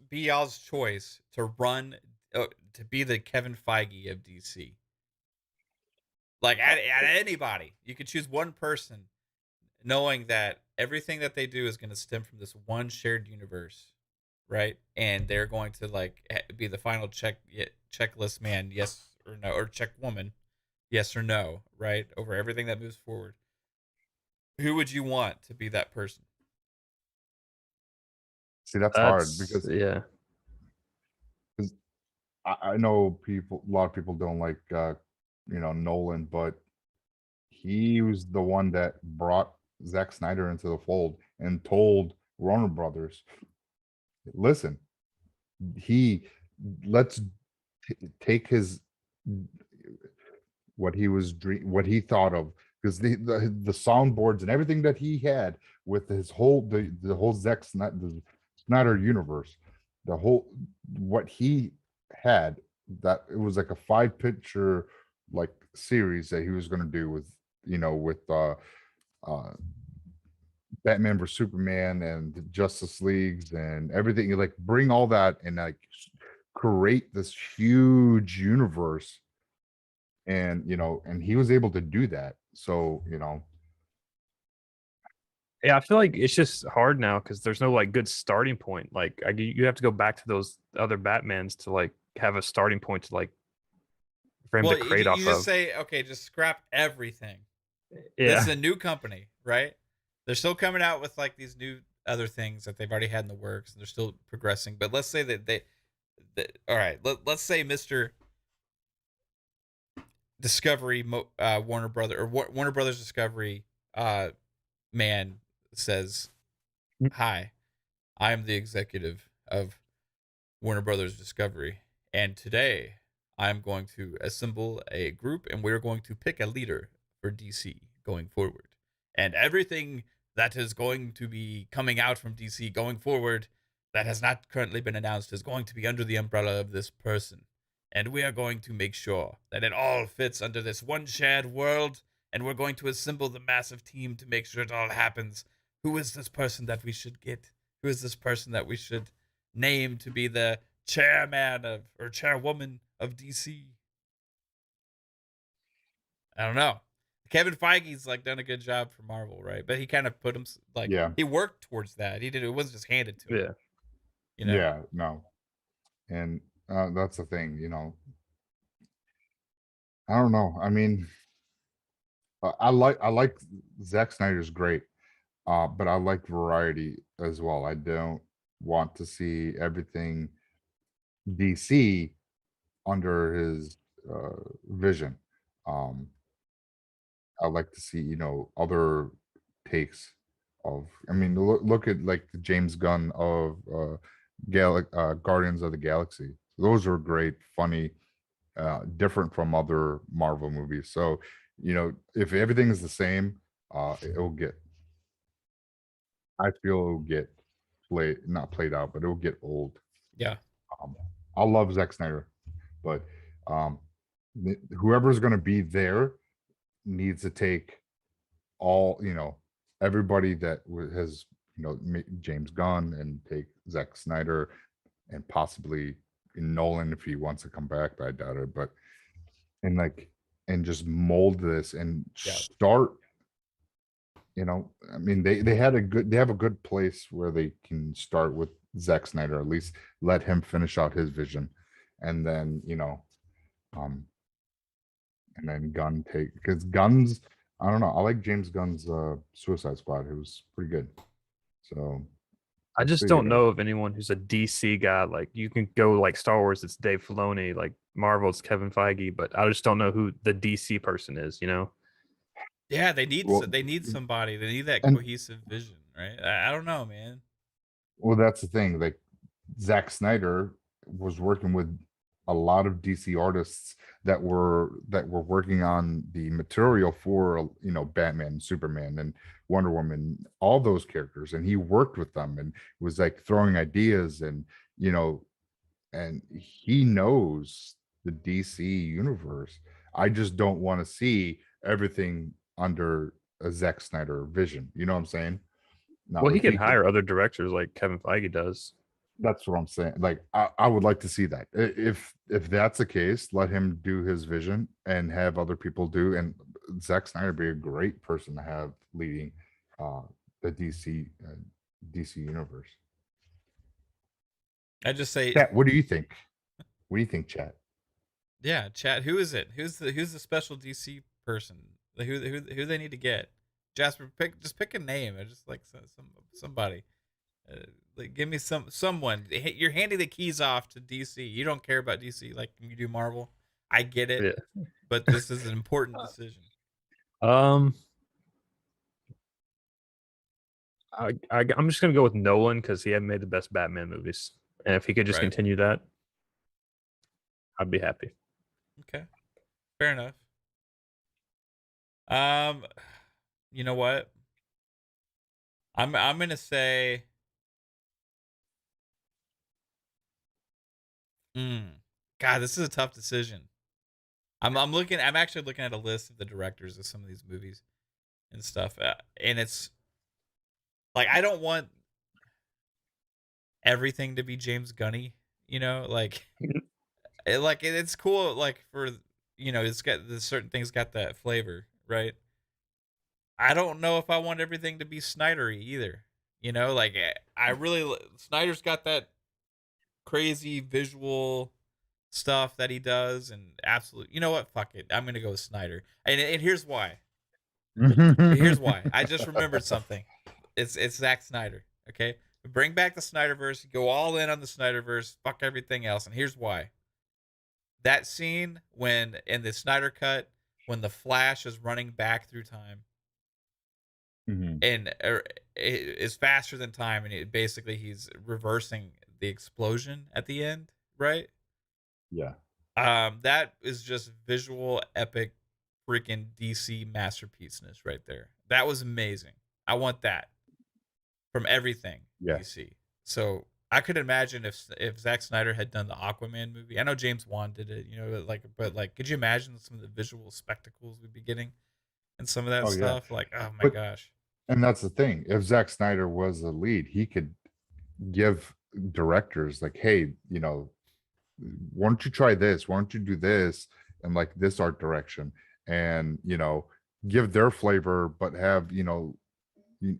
be y'all's choice to run to be the Kevin Feige of DC? Like at anybody, you could choose one person, knowing that everything that they do is going to stem from this one shared universe, right? And they're going to be the final checklist man, yes or no, or check woman, yes or no, right? Over everything that moves forward. Who would you want to be that person? See, that's hard because I know a lot of people don't like Nolan, but he was the one that brought Zack Snyder into the fold and told Warner Brothers, listen, let's take what he thought of, because the soundboards and everything that he had with his whole the whole Zack Snyder universe, what he had, that it was like a 5-picture series that he was going to do with Batman vs Superman and the Justice Leagues and everything. You bring all that and create this huge universe, and and he was able to do that. So I feel like it's just hard now because there's no good starting point. You have to go back to those other Batmans to have a starting point to for him to create off of. You just say, okay, just scrap everything. Yeah, this is a new company, right? They're still coming out with these new other things that they've already had in the works, and they're still progressing. But let's say that all right, let's say Mr. Discovery Warner Brothers Discovery man says, "Hi, I am the executive of Warner Brothers Discovery, and today I'm going to assemble a group, and we're going to pick a leader for DC going forward. And everything that is going to be coming out from DC going forward that has not currently been announced is going to be under the umbrella of this person. And we are going to make sure that it all fits under this one shared world, and we're going to assemble the massive team to make sure it all happens. Who is this person that we should get? Who is this person that we should name to be the chairman of, or chairwoman of DC?" I don't know. Kevin Feige's like done a good job for Marvel, right? But he kind of put him like he worked towards that. He did it wasn't just handed to him. Yeah. You know? Yeah, no. And that's the thing, you know. I don't know. I mean, I like Zack Snyder's great, but I like variety as well. I don't want to see everything DC under his vision. Um, I like to see, you know, other takes of. I mean, look at like the James Gunn of Guardians of the Galaxy. Those are great, funny, different from other Marvel movies. So, you know, if everything is the same, it'll get. I feel it'll get not played out, but it'll get old. Yeah. I love Zack Snyder, but whoever's going to be there needs to take all, you know, everybody that has, you know, James Gunn, and take Zack Snyder, and possibly Nolan if he wants to come back, but I doubt it. But and just mold this and start. You know, I mean, they have a good place where they can start with Zack Snyder. At least let him finish out his vision, and then, you know, and then Gunn because Gunn's. I don't know. I like James Gunn's Suicide Squad. It was pretty good. So I just don't know of anyone who's a DC guy. Like, you can go like Star Wars, it's Dave Filoni. Like Marvel, it's Kevin Feige. But I just don't know who the DC person is. You know? Yeah, they need somebody. They need that cohesive vision, right? I don't know, man. Well, that's the thing. Like, Zack Snyder was working with a lot of DC artists that were working on the material for, you know, Batman, Superman, and Wonder Woman, all those characters, and he worked with them and was like throwing ideas, and, you know, and he knows the DC universe. I just don't want to see everything under a Zack Snyder vision. You know what I'm saying? No, well, he can hire other directors like Kevin Feige does. That's what I'm saying. Like, I would like to see that. If that's the case, let him do his vision and have other people do. And Zack Snyder be a great person to have leading the DC universe. I just say, Chat, what do you think? What do you think, chat? Yeah, chat. Who is it? Who's the special DC person? Who they need to get? Jasper, pick a name. I just like somebody. Like, give me someone. You're handing the keys off to DC. You don't care about DC like you do Marvel. I get it, but this is an important decision. I'm just gonna go with Nolan because he had made the best Batman movies, and if he could just continue that, I'd be happy. Okay, fair enough. You know what? I'm gonna say. God, this is a tough decision. I'm actually looking at a list of the directors of some of these movies and stuff, and it's like, I don't want everything to be James Gunny, you know, like it's cool, like, for, you know, it's got the certain things got that flavor, right? I don't know if I want everything to be Snydery either, you know, like, Snyder's got that crazy visual stuff that he does, and absolutely, you know what, fuck it, I'm gonna go with Snyder, and here's why. Here's why. I just remembered something. It's Zack Snyder. Okay, bring back the Snyderverse. Go all in on the Snyderverse. Fuck everything else. And here's why. That scene when in the Snyder cut, when the Flash is running back through time, Mhm. and it is faster than time, and basically he's reversing the explosion at the end, right? Yeah. That is just visual epic freaking DC masterpieceness right there. That was amazing. I want that from everything Yes. DC. So I could imagine if Zack Snyder had done the Aquaman movie. I know James Wan did it, but like, could you imagine some of the visual spectacles we'd be getting and some of that Oh, yeah. stuff? Like, oh my But gosh. and that's the thing. If Zack Snyder was the lead, he could give directors like, hey, why don't you try this? Why don't you do this and like this art direction? And give their flavor, but have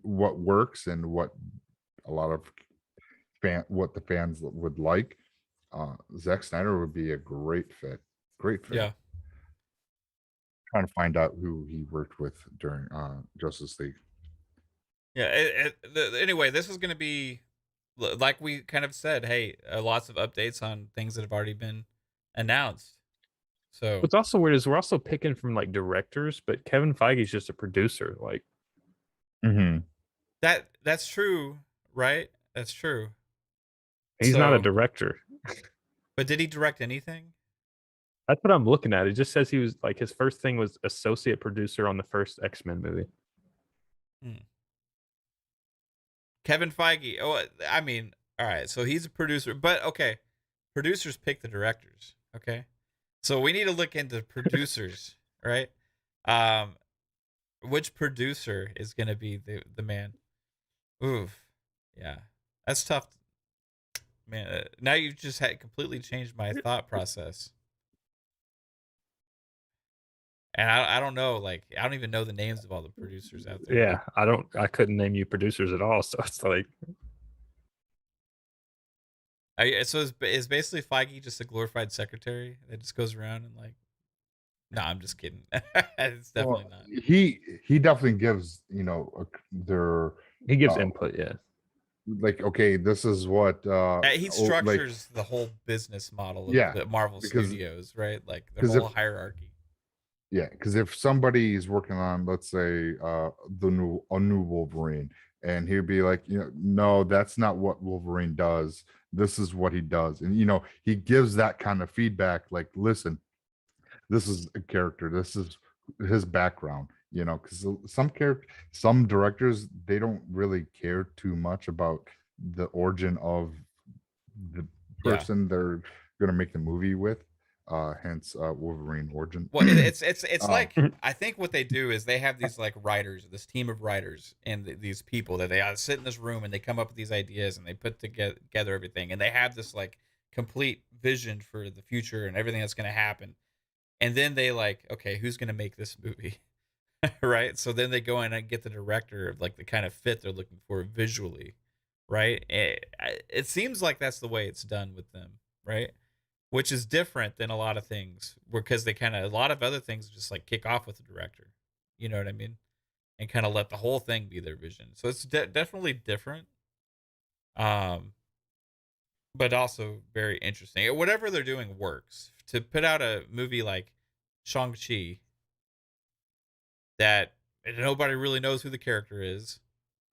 what works and what a lot of what the fans would like. Zack Snyder would be a great fit. Great fit. Yeah. Trying to find out who he worked with during Justice League. Yeah. Anyway, this is going to be, like we kind of said, hey, lots of updates on things that have already been announced. So What's also weird is we're also picking from like directors, but Kevin Feige's just a producer. Like, that's true, right? That's true. he's not a So, director. but did he direct anything? That's what I'm looking at. It just says he was like his first thing was associate producer on the first X-Men movie. Kevin Feige. Oh, I mean, all right. So he's a producer, but okay, producers pick the directors. Okay, so we need to look into producers, right? Which producer is gonna be the man? Oof, yeah, that's tough, man. Now you've just had completely changed my thought process. And I don't know, like, I don't even know the names of all the producers out there. Yeah, I couldn't name you producers at all. So it's like, So is basically Feige just a glorified secretary that just goes around and like, no, I'm just kidding. It's definitely Well, not. he definitely gives their he gives uh, input. Yeah. like, okay, this is what He structures the whole business model of Yeah, the Marvel because- Studios, right? Like the 'cause whole if- hierarchy. yeah, because if somebody is working on, let's say, a new Wolverine, and he'd be like, no, that's not what Wolverine does. This is what he does, and he gives that kind of feedback. Like, listen, this is a character. This is his background. Because some directors, they don't really care too much about the origin of the Yeah. person they're going to make the movie with. Hence Wolverine origin. Well, it's like, Mhm. I think what they do is they have these like writers, this team of writers, and these people that they sit in this room and they come up with these ideas and they put together everything, and they have this like complete vision for the future and everything that's going to happen. And then they like, okay, who's going to make this movie? Right? So then they go in and get the director of like the kind of fit they're looking for visually, right? It seems like that's the way it's done with them, right? Which is different than a lot of things, because they a lot of other things just like kick off with the director, you know what I mean? And kind of let the whole thing be their vision. So it's definitely different. But also very interesting. Whatever they're doing works. To put out a movie like Shang-Chi that nobody really knows who the character is,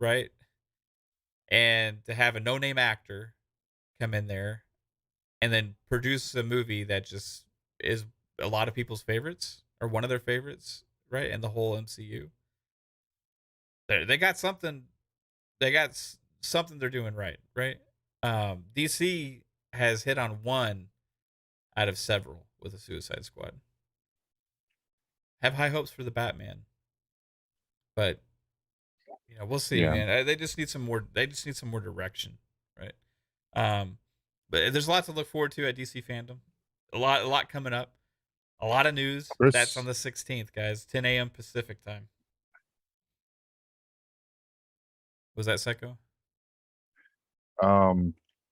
right? And to have a no-name actor come in there and then produce a movie that just is a lot of people's favorites, or one of their favorites, right? And the whole MCU. They got something. They got something they're doing right, right? DC has hit on one out of several with the Suicide Squad. Have high hopes for the Batman, but we'll see, Yeah. man. They just need some more. They just need some more direction, right? But there's a lot to look forward to at DC Fandome. A lot coming up. A lot of news. That's on the 16th, guys. 10 a.m. Pacific time. Was that Psycho?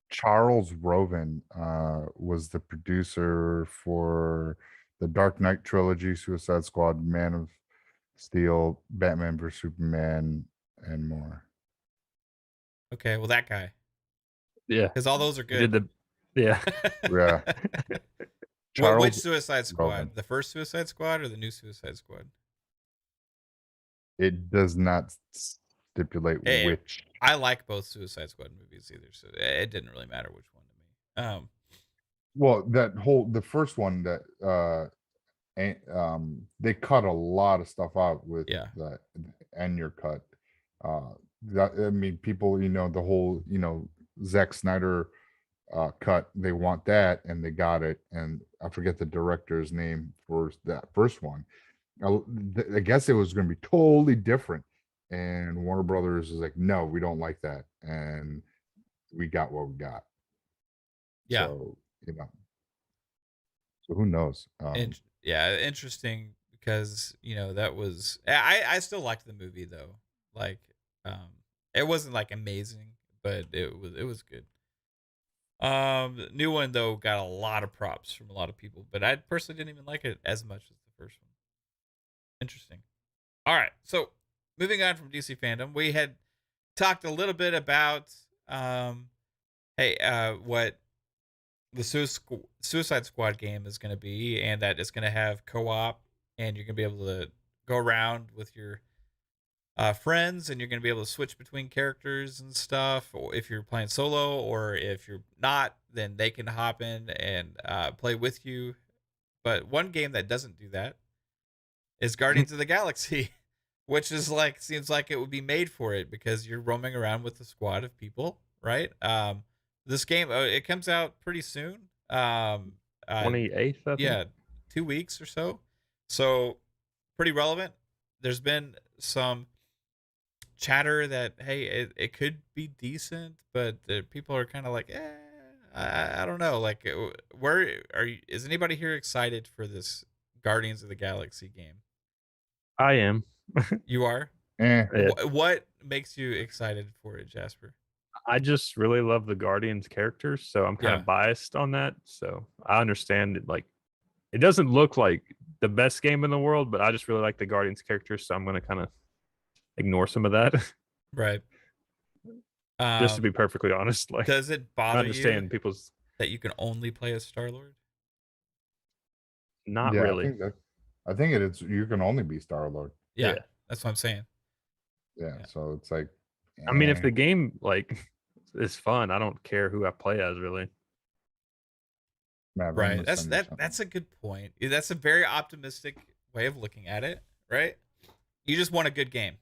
Charles Roven was the producer for the Dark Knight trilogy, Suicide Squad, Man of Steel, Batman vs Superman, and more. Okay, well, that guy. Yeah. Because all those are He did good. yeah. Yeah. Which Charles Suicide Squad? Roven. The first Suicide Squad or the new Suicide Squad? It does not stipulate Eh, which. I like both Suicide Squad movies either, so it didn't really matter which one to me. Well, the first one that they cut a lot of stuff out with Yeah. the and your cut. That, I mean, people, the whole, Zack Snyder cut, they want that, and they got it. And I forget the director's name for that first one. I guess it was going to be totally different, and Warner Brothers is like, no, we don't like that, and we got what we got. Yeah. So so who knows? Yeah, interesting because that was I still liked the movie though. Like, it wasn't like amazing, but it was good. The new one though got a lot of props from a lot of people, but I personally didn't even like it as much as the first one. Interesting. All right, so moving on from DC Fandom, we had talked a little bit about what the Suicide Squad game is going to be, and that it's going to have co-op, and you're going to be able to go around with your friends, and you're going to be able to switch between characters and stuff. Or if you're playing solo, or if you're not, then they can hop in and play with you. But one game that doesn't do that is Guardians of the Galaxy, which is seems like it would be made for it because you're roaming around with a squad of people, right? This game, it comes out pretty soon. 28th, I think. Yeah, 2 weeks or so. So pretty relevant. There's been some chatter that, hey, it could be decent, but people are kind of like, I don't know. Like, where are you? Is anybody here excited for this Guardians of the Galaxy game? I am. You are? Yeah. What makes you excited for it, Jasper? I just really love the Guardians characters, so I'm kind of biased on that. So I understand it. Like, it doesn't look like the best game in the world, but I just really like the Guardians characters, so I'm going to kind of ignore some of that. Right. Just to be perfectly honest, like, does it bother I understand you people's that you can only play as Star-Lord? Not really. I think it's you can only be Star-Lord. Yeah, that's what I'm saying. Yeah, so it's like, I mean, if the game is fun, I don't care who I play as, really. Right. That's a good point. That's a very optimistic way of looking at it, right? You just want a good game.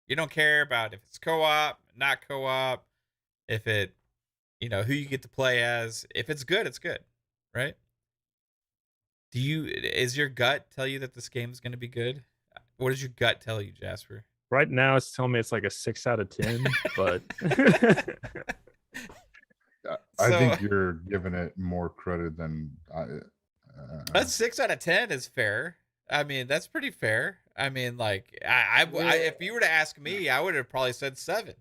You don't care about if it's co-op, not co-op, if it, who you get to play as. If it's good, it's good, right? Is your gut tell you that this game is going to be good? What does your gut tell you, Jasper? Right now, it's telling me it's like a 6 out of 10, but I think you're giving it more credit than a 6 out of 10 is fair. I mean, that's pretty fair. I mean, like, I if you were to ask me, I would have probably said 7.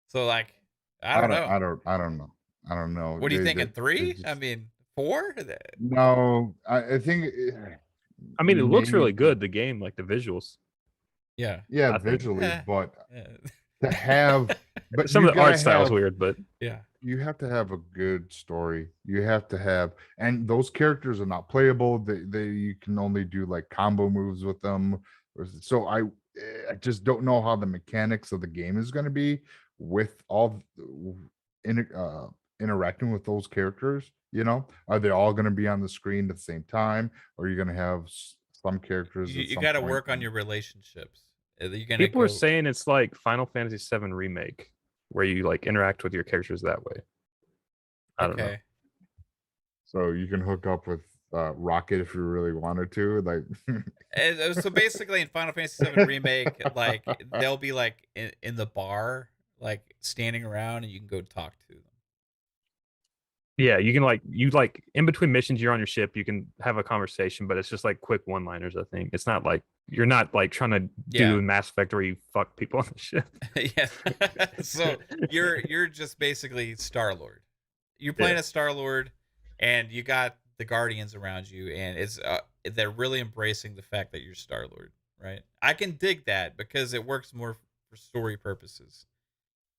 So, like, I don't know. I don't know. What are you thinking? 3? I mean, 4? No, I think. I mean, it looks really good. The game, like the visuals. Yeah. Yeah, visually, but to have, but some of the art style is weird, but yeah, you have to have a good story. You have to have, and those characters are not playable. They you can only do like combo moves with them. So I just don't know how the mechanics of the game is going to be with all interacting with those characters. Are they all going to be on the screen at the same time, or are you going to have some characters? You got to work on your relationships. People are saying it's like Final Fantasy VII Remake, where you like interact with your characters that way. I don't know. So you can hook up with Rocket if you really wanted to, like. So basically, in Final Fantasy VII Remake, like they'll be like in the bar, like standing around, and you can go talk to them. Yeah, you can in between missions, you're on your ship, you can have a conversation, but it's just like quick one-liners. I think it's not like you're not like trying to do Mass Effect where you fuck people on the ship. Yeah. So you're just basically Star-Lord. You're playing as Star-Lord, and you got the Guardians around you, and it's they're really embracing the fact that you're Star-Lord, right? I can dig that because it works more for story purposes,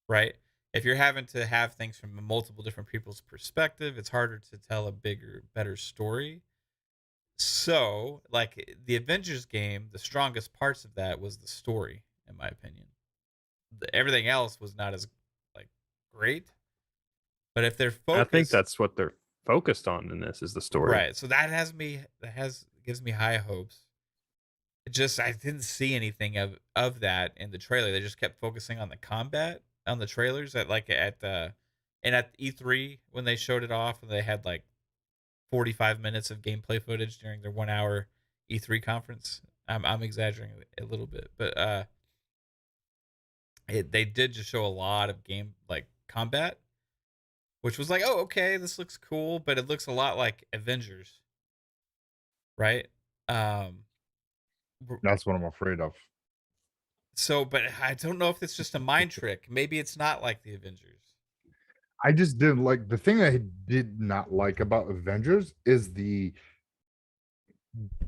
right? If you're having to have things from multiple different people's perspective, it's harder to tell a better story. So, like the Avengers game, the strongest parts of that was the story. in my opinion. Everything else was not as like great. But if they're focused, I think that's what they're focused on in this is the story. Right. So gives me high hopes. I didn't see anything of that in the trailer. They just kept focusing on the combat on the trailers at E3 when they showed it off, and they had like 45 minutes of gameplay footage during their 1 hour E3 conference. I'm exaggerating a little bit, but they did just show a lot of combat, which was like, oh, okay, this looks cool, but it looks a lot like Avengers, right? That's what I'm afraid of. So, but I don't know if it's just a mind trick. Maybe it's not like the Avengers. I just didn't like the thing I did not like about Avengers is the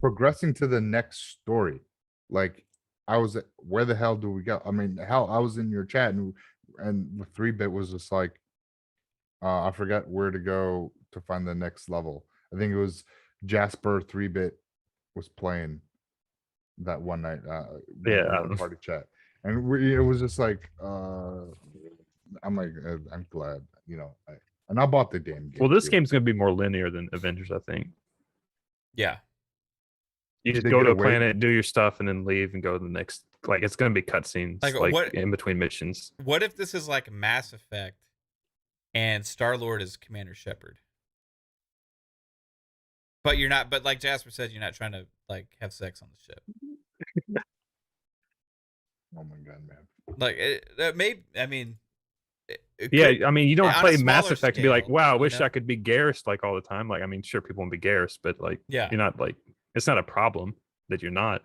progressing to the next story. Like I was, where the hell do we go? I mean, hell, I was in your chat and the 3-bit was just like, I forgot where to go to find the next level. I think it was Jasper 3-bit was playing that one night. Yeah, party chat, and it was just like, I'm like, I'm glad, and I bought the damn game. Well, this too. game's gonna be more linear than Avengers, I think. Yeah. You just go to a planet, do your stuff, and then leave and go to the next. Like it's gonna be cutscenes, like in between missions. What if this is like Mass Effect, and Star-Lord is Commander Shepard? But you're not. But like Jasper said, you're not trying to like have sex on the ship. Oh my god, man! Like I mean. I mean, you don't play Mass Effect to be like, wow, I wish know? I could be Garrus like all the time. Like, I mean, sure, people want to be Garrus, but like, yeah, you're not like, it's not a problem that you're not.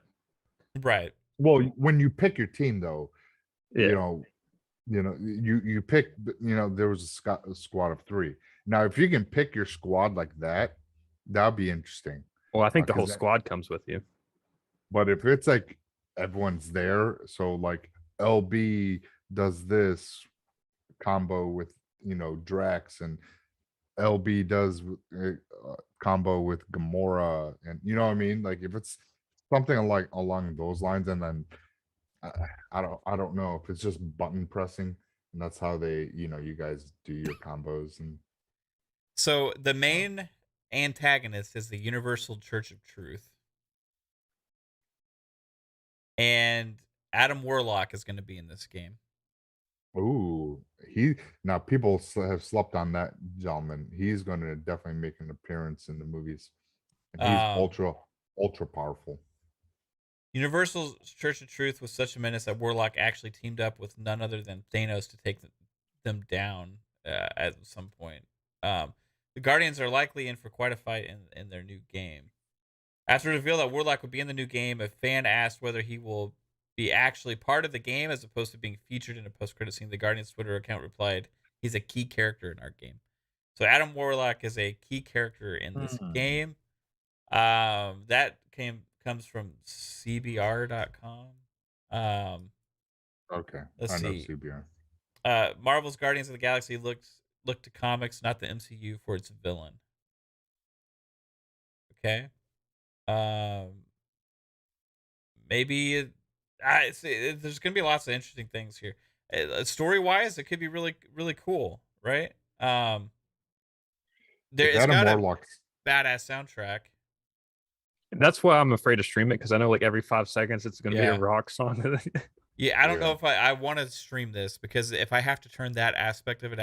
Right. Well, when you pick your team, though, yeah. you pick. There was a squad of 3. Now, if you can pick your squad like that, that'd be interesting. Well, I think the whole squad comes with you. But if it's like everyone's there, so like LB does this combo with Drax, and LB does combo with Gamora, and you know what I mean, like if it's something like along those lines, and then I don't know if it's just button pressing and that's how they you guys do your combos. And so the main antagonist is the Universal Church of Truth, and Adam Warlock is going to be in this game. Ooh, now people have slept on that gentleman. He's going to definitely make an appearance in the movies, and he's ultra powerful. Universal Church of Truth was such a menace that Warlock actually teamed up with none other than Thanos to take them down at some point. The Guardians are likely in for quite a fight in their new game. After the reveal that Warlock would be in the new game, a fan asked whether he will be actually part of the game as opposed to being featured in a post-credit scene. The Guardians Twitter account replied, "He's a key character in our game." So Adam Warlock is a key character in this game. That comes from CBR.com. Okay, let's see. CBR. Marvel's Guardians of the Galaxy look to comics, not the MCU, for its villain. Okay. Maybe there's gonna be lots of interesting things here. Story wise, it could be really, really cool, right? It's got a badass soundtrack. That's why I'm afraid to stream it, because I know like every 5 seconds it's gonna be a rock song. Yeah, I don't know if I want to stream this, because if I have to turn that aspect of it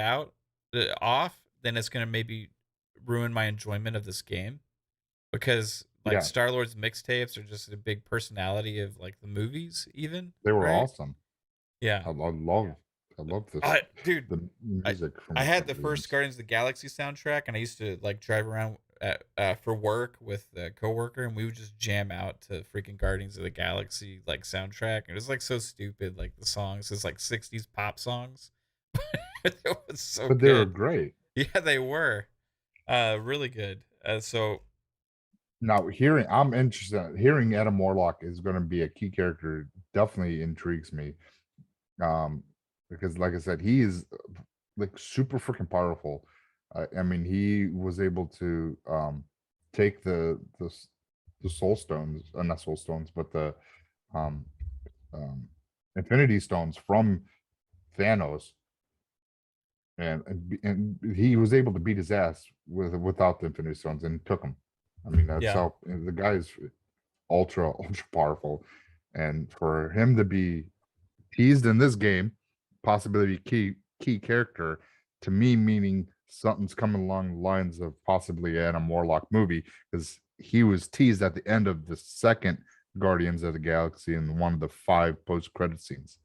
off, then it's gonna maybe ruin my enjoyment of this game, because like Star-Lord's mixtapes are just a big personality of like the movies. Even they were awesome. Yeah, I love this, dude. The music. I had the first Guardians of the Galaxy soundtrack, and I used to like drive around for work with a coworker, and we would just jam out to freaking Guardians of the Galaxy like soundtrack. And it was like so stupid, like the songs, it's like 60s pop songs. It was so good. They were great. Yeah, they were really good. So now I'm interested. Hearing Adam Warlock is going to be a key character definitely intrigues me. Because like I said, he is like super freaking powerful. I mean, he was able to take the soul stones, not soul stones, but the Infinity Stones from Thanos, and he was able to beat his ass without the Infinity Stones and took him. I mean, that's how the guy's ultra powerful, and for him to be teased in this game, possibly key character to me, meaning something's coming along the lines of possibly Adam Warlock movie, because he was teased at the end of the second Guardians of the Galaxy in one of the 5 post-credit scenes.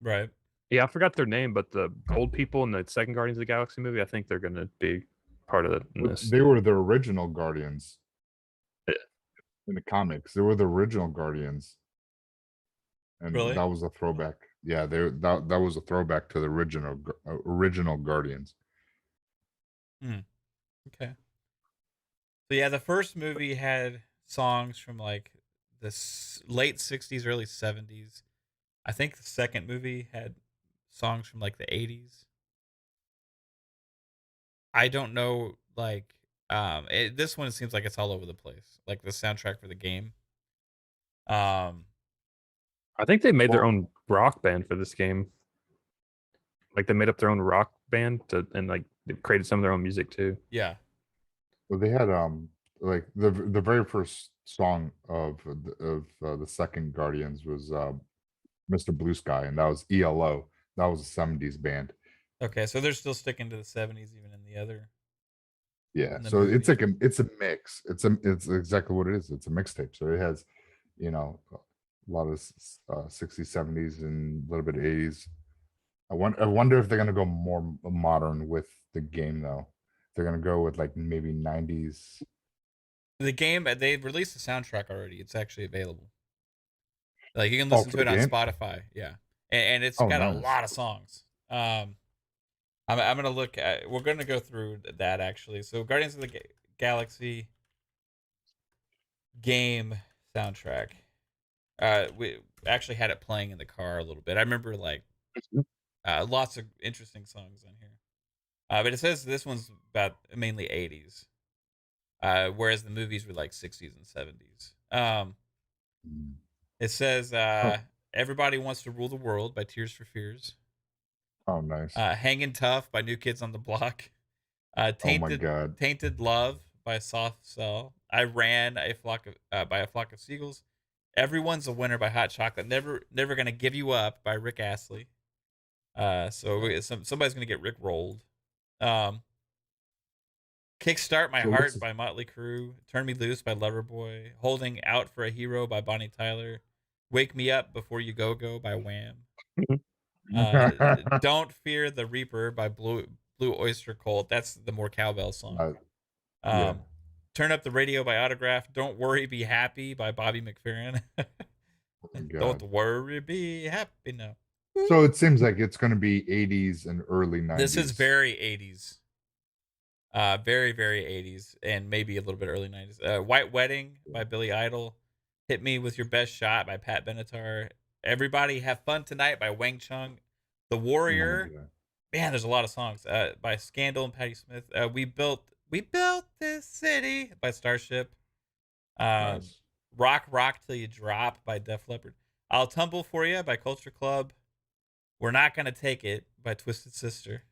Right. Yeah, I forgot their name, but the gold people in the second Guardians of the Galaxy movie, I think they're going to be part of this. They were the original Guardians in the comics. They were the original Guardians, and Really? that was a throwback. Yeah, that was a throwback to the original Guardians. Okay. So yeah, the first movie had songs from like the late 60s, early 70s. I think the second movie had songs from like the 80s. I don't know, like, this one seems like it's all over the place, like the soundtrack for the game. I think they made their own rock band for this game. Like they made up their own rock band and like they created some of their own music too. Yeah. Well, they had like the very first song of the second Guardians was Mr. Blue Sky, and that was ELO. That was a 70s band. Okay, so they're still sticking to the 70s even in the other. Yeah, so it's like it's a mix. It's exactly what it is. It's a mixtape. So it has, you know, a lot of 60s, 70s, and a little bit of 80s. I wonder if they're gonna go more modern with the game though. They're gonna go with like maybe 90s. The game, they released the soundtrack already. It's actually available. Like you can listen to it on Spotify. Yeah, and it's got a lot of songs. I'm gonna look at. We're gonna go through that actually. So Guardians of the Galaxy game soundtrack. We actually had it playing in the car a little bit. I remember like lots of interesting songs on here. But it says this one's about mainly 80s. Whereas the movies were like 60s and 70s. It says Everybody Wants to Rule the World by Tears for Fears. Oh, nice. Hanging Tough by New Kids on the Block. Oh my God. Tainted Love by Soft Cell. I Ran by a Flock of Seagulls. Everyone's a Winner by Hot Chocolate. Never Gonna Give You Up by Rick Astley. So somebody's gonna get Rick rolled. Kickstart My Heart by Motley Crue. Turn Me Loose by Loverboy. Holding Out for a Hero by Bonnie Tyler. Wake Me Up Before You Go by Wham. Don't Fear the Reaper by Blue Oyster Cult. That's the more cowbell song. Yeah. Turn Up the Radio by Autograph. Don't Worry, Be Happy by Bobby McFerrin. Don't worry, be happy now. So it seems like it's going to be 80s and early 90s. This is very 80s. Very, very 80s and maybe a little bit early 90s. White Wedding by Billy Idol. Hit Me With Your Best Shot by Pat Benatar. Everybody Have Fun Tonight by Wang Chung. The Warrior. Man, there's a lot of songs. By Scandal and Patti Smith. We Built This City by Starship. Nice. Rock Till You Drop by Def Leppard. I'll Tumble For You by Culture Club. We're Not Gonna Take It by Twisted Sister.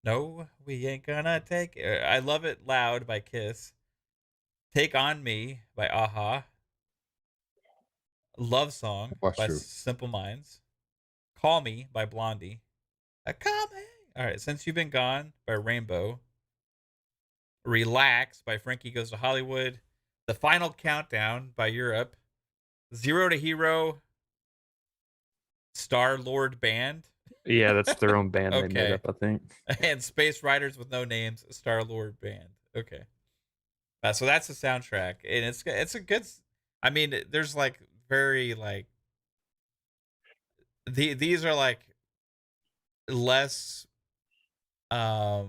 No, we ain't gonna take it. I Love It Loud by Kiss. Take On Me by Aha. Love Song by Simple Minds. Call Me by Blondie. Call me. All right, Since You've Been Gone by Rainbow. Relax by Frankie Goes to Hollywood. The Final Countdown by Europe. Zero to Hero. Star Lord Band. Yeah, that's their own band they made up, I think. And Space Riders with No Names, Star Lord Band. Okay. So that's the soundtrack, and it's a good. I mean, there's like very like these are like less. I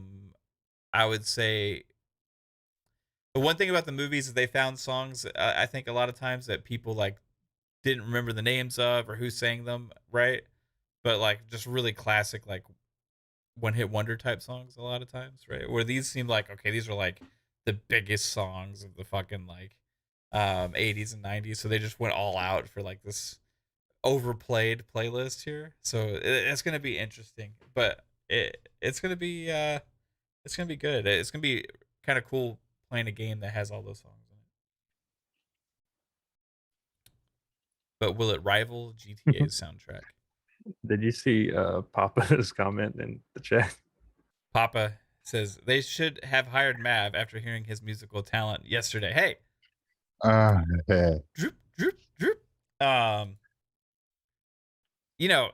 would say the one thing about the movies is they found songs. I think a lot of times that people like didn't remember the names of or who sang them, right? But like just really classic like one hit wonder type songs a lot of times, right? Where these seem like okay, these are like the biggest songs of the fucking like 80s and 90s, so they just went all out for like this overplayed playlist here. So it's gonna be interesting, but it's gonna be good. It's gonna be kind of cool playing a game that has all those songs in it. But will it rival GTA's soundtrack? Did you see Papa's comment in the chat? Papa says they should have hired Mav after hearing his musical talent yesterday. Hey, yeah. droop, droop, droop. You know,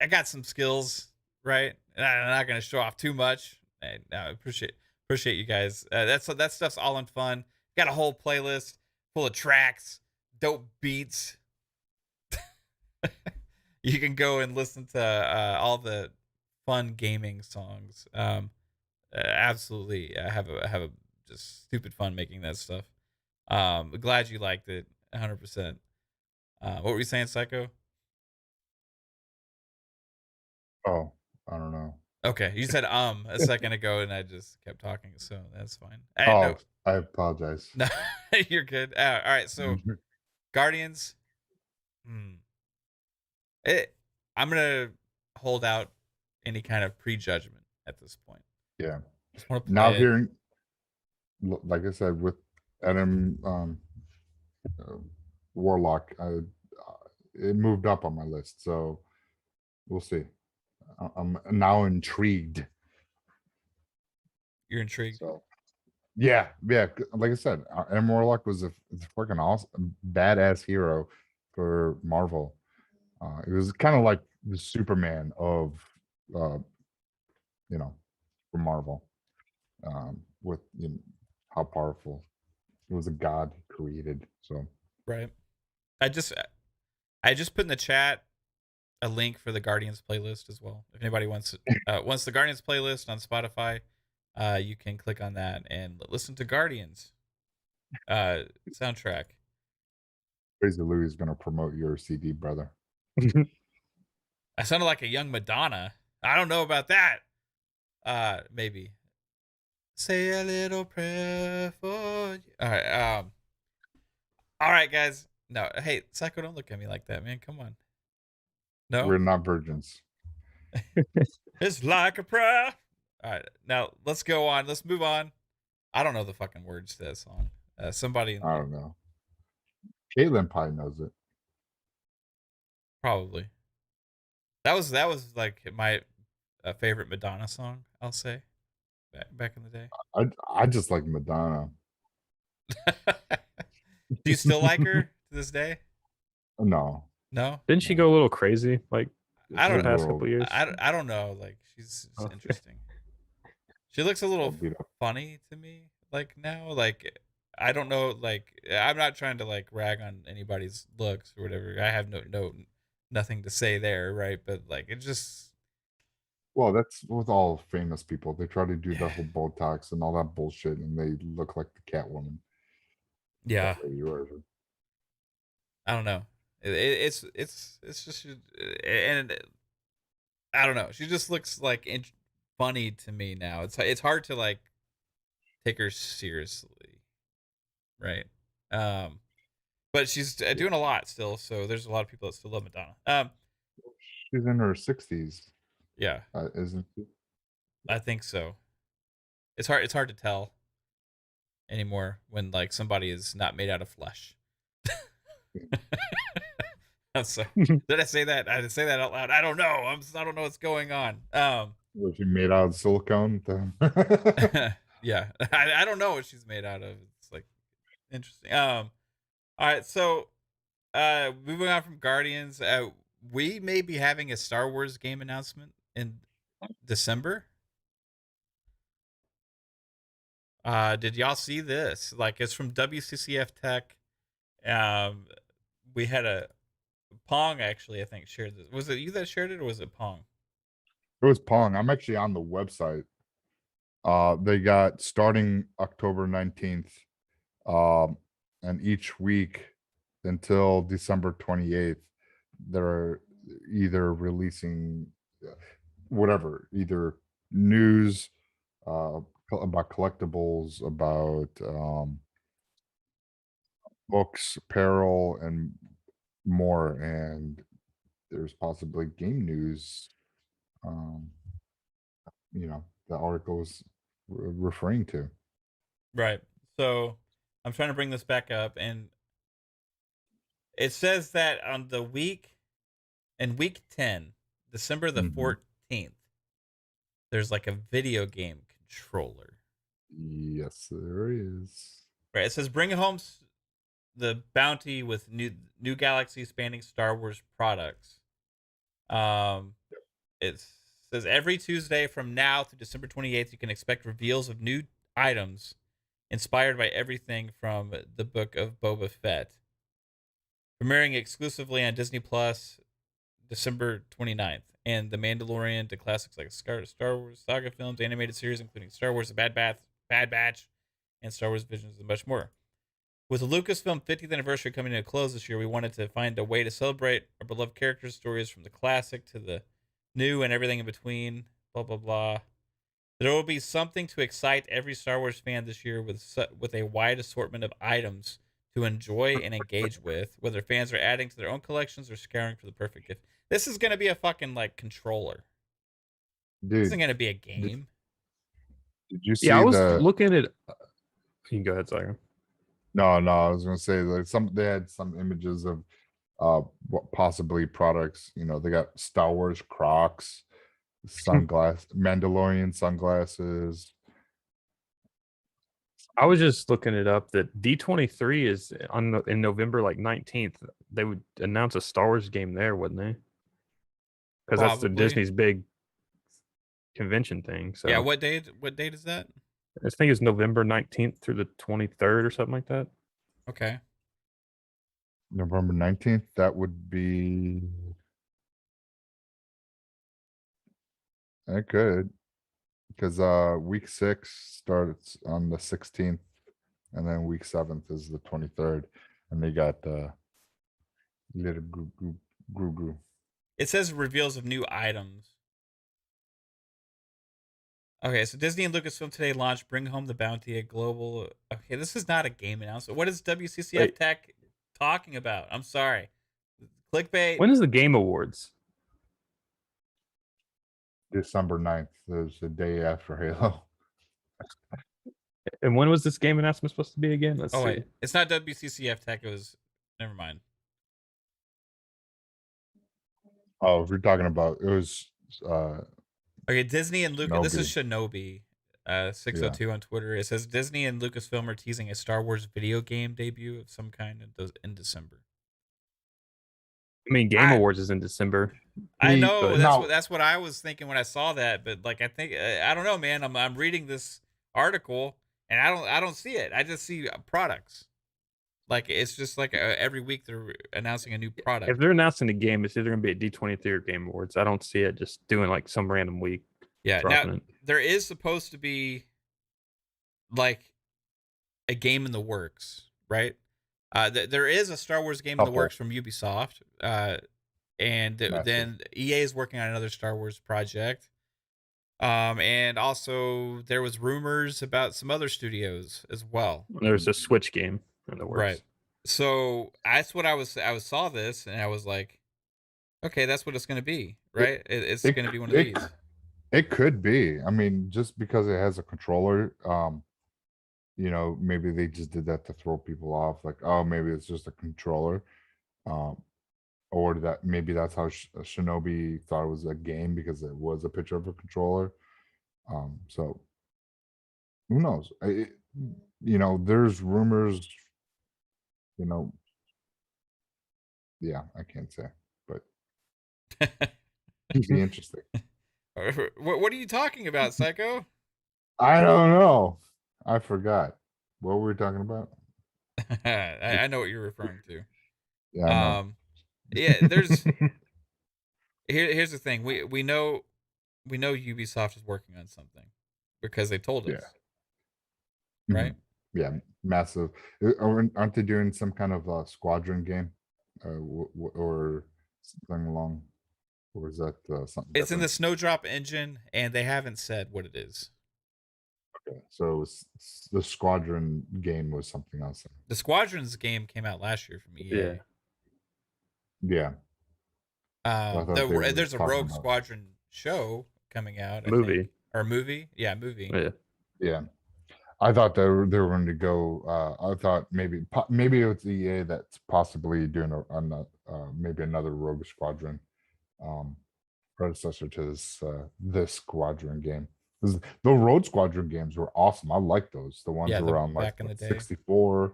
I got some skills, right? And I'm not gonna show off too much. I appreciate you guys. That stuff's all in fun. Got a whole playlist full of tracks, dope beats. You can go and listen to all the fun gaming songs. Absolutely, I have a just stupid fun making that stuff. Glad you liked it, 100%. What were you saying, Psycho? Oh, I don't know. Okay, you said a second ago, and I just kept talking, so that's fine. I apologize. No, you're good. All right, so Guardians. I'm gonna hold out any kind of prejudgment at this point. Yeah. Just want to Now hearing, like I said, with Adam Warlock, it moved up on my list, so we'll see. I'm now intrigued. You're intrigued. So, yeah. Like I said, Adam Warlock was a fucking awesome, badass hero for Marvel. It was kind of like the Superman of, for Marvel, with how powerful. It was a god created. So right. I just put in the chat a link for the Guardians playlist as well. If anybody wants the Guardians playlist on Spotify, you can click on that and listen to Guardians soundtrack. Crazy Louie is going to promote your CD, brother. I sounded like a young Madonna. I don't know about that. Maybe. Say a little prayer for you. All right, guys. No, hey, Psycho, don't look at me like that, man. Come on. No, we're not virgins. It's like a prayer. All right, now let's go on. Let's move on. I don't know the fucking words to that song. Somebody. I don't know. Kaitlin probably knows it. Probably. That was like my favorite Madonna song. I'll say back in the day. I just like Madonna. Do you still like her to this day? No. Didn't she go a little crazy? Like I don't the past know. couple years. I don't know. Like she's interesting. She looks a little funny to me. Like now, like I don't know. Like I'm not trying to like rag on anybody's looks or whatever. I have nothing to say there, right? But like it just. Well, that's with all famous people. They try to do the whole Botox and all that bullshit, and they look like the Catwoman. Yeah. I don't know. It's just, and I don't know. She just looks like funny to me now. It's hard to like take her seriously, right? But she's doing a lot still. So there's a lot of people that still love Madonna. She's in her 60s. Yeah, isn't she? I think so. It's hard to tell anymore when like somebody is not made out of flesh. So did I say that? I didn't say that out loud. I don't know. I don't know what's going on. Was she made out of silicone? Yeah, I don't know what she's made out of. It's like interesting. All right, so moving on from Guardians, we may be having a Star Wars game announcement in December. Did y'all see this? Like, it's from WCCF Tech. We had a Pong actually, I think, shared this. Was it you that shared it, or was it Pong? It was Pong. I'm actually on the website. They got starting October 19th, and each week until December 28th, they're either releasing whatever, either news about collectibles, about books, apparel, and more. And there's possibly game news. Um, the article is referring to. Right. So I'm trying to bring this back up, and it says that on week 10, December the Mhm. 14th, there's like a video game controller. Yes, there is. Right. It says bring home the bounty with new galaxy spanning Star Wars products. It says every Tuesday from now to December 28th, you can expect reveals of new items inspired by everything from the Book of Boba Fett. Premiering exclusively on Disney Plus December 29th, and The Mandalorian to classics like Star Wars saga films, animated series, including Star Wars The Bad Batch, and Star Wars Visions, and much more. With the Lucasfilm 50th anniversary coming to a close this year, we wanted to find a way to celebrate our beloved characters' stories from the classic to the new and everything in between. Blah blah blah. There will be something to excite every Star Wars fan this year with a wide assortment of items to enjoy and engage with, whether fans are adding to their own collections or scouring for the perfect gift. This is going to be a fucking like controller. This isn't Dude, going to be a did, game. did you see Yeah, I was the? looking at. You can go ahead, Saga. No, I was gonna say like they had some images of what possibly products. They got Star Wars Crocs, Mandalorian sunglasses. I was just looking it up that D23 is in November 19th. They would announce a Star Wars game there, wouldn't they? Because that's the Probably. Disney's big convention thing. So Yeah, what date is that? I think it's November 19th through the 23rd or something like that. Okay. November 19th. That would be. It could, because week 6 starts on the 16th, and then week 7th is the 23rd, and they got little gru. It says reveals of new items. Okay, so Disney and Lucasfilm today launched Bring Home the Bounty, a global. Okay, this is not a game announcement. What is WCCF Wait. Tech talking about? I'm sorry. Clickbait. When is the Game Awards? December 9th is the day after Halo. And when was this game announcement supposed to be again? Let's see. Wait, it's not WCCF Tech. It was. Never mind. Oh, if you're talking about, it was Okay, Disney and Lucas. This is Shinobi. Shinobi. 602 on Twitter. It says Disney and Lucasfilm are teasing a Star Wars video game debut of some kind in December. I mean, Game Awards is in December. I know that's what I was thinking when I saw that, but like I think I don't know, man. I'm reading this article and I don't see it. I just see products. Like it's just like every week they're announcing a new product. If they're announcing a game, it's either going to be at D23 or Game Awards. I don't see it just doing like some random week. Yeah, now there is supposed to be like a game in the works, right? There is a Star Wars game in the works from Ubisoft, and then EA is working on another Star Wars project. And also there was rumors about some other studios as well. There's a Switch game in the works. Right. So that's what I saw this and I was like, okay, that's what it's going to be, right? It's going to be one of these. It could be. I mean, just because it has a controller, maybe they just did that to throw people off. Like, oh, maybe it's just a controller. Or that maybe that's how Shinobi thought it was a game because it was a picture of a controller. So who knows? There's rumors. Yeah, I can't say, but it'd be interesting. What are you talking about, Psycho? I don't know. I forgot. What were we talking about? I know what you're referring to. Yeah. Yeah, there's here's the thing. We know Ubisoft is working on something because they told us. Yeah. Right? Yeah, massive. Aren't they doing some kind of squadron game or something along? Or is that something It's different? in the Snowdrop engine and they haven't said what it is. Okay, so it was the Squadron game was something else. The Squadrons game came out last year from EA. Yeah. Yeah. I thought they were There's a talking Rogue about- Squadron show coming out. I Movie. think. Or movie. Yeah, movie. Yeah. Yeah. I thought they were going to go. I thought maybe it's EA that's possibly doing maybe another Rogue Squadron predecessor to this Squadron game. 'Cause the Rogue Squadron games were awesome. I like those. The ones Yeah, the around like back in the day. 64,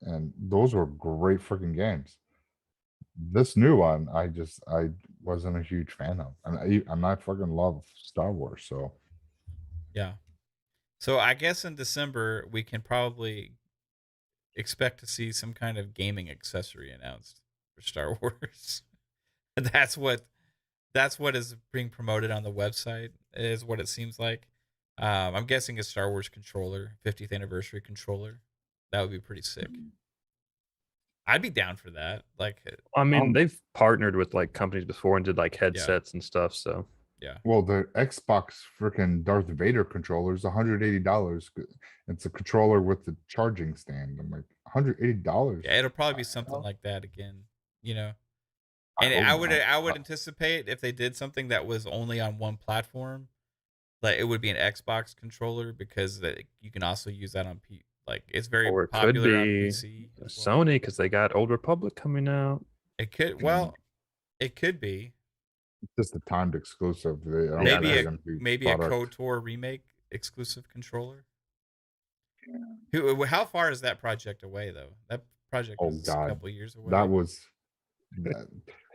and those were great freaking games. This new one, I wasn't a huge fan of, and I fucking love Star Wars. So Yeah. So I guess in December we can probably expect to see some kind of gaming accessory announced for Star Wars. That's what is being promoted on the website, is what it seems like. I'm guessing a Star Wars controller, 50th anniversary controller. That would be pretty sick. I'd be down for that. Like, I mean, they've partnered with like companies before and did like headsets and stuff. So yeah. Well, the Xbox freaking Darth Vader controller is $180. It's a controller with the charging stand. I'm like, $180. Yeah, it'll probably be something like that again, you know. And hope I would not. anticipate if they did something that was only on one platform, like it would be an Xbox controller, because you can also use that on like it's very or it could popular on be PC. as well. Sony because they got Old Republic coming out. It could it could be It's just a timed exclusive. I don't maybe think they're gonna do a product. KOTOR remake exclusive controller. How far is that project away though? That project is a couple years away. That was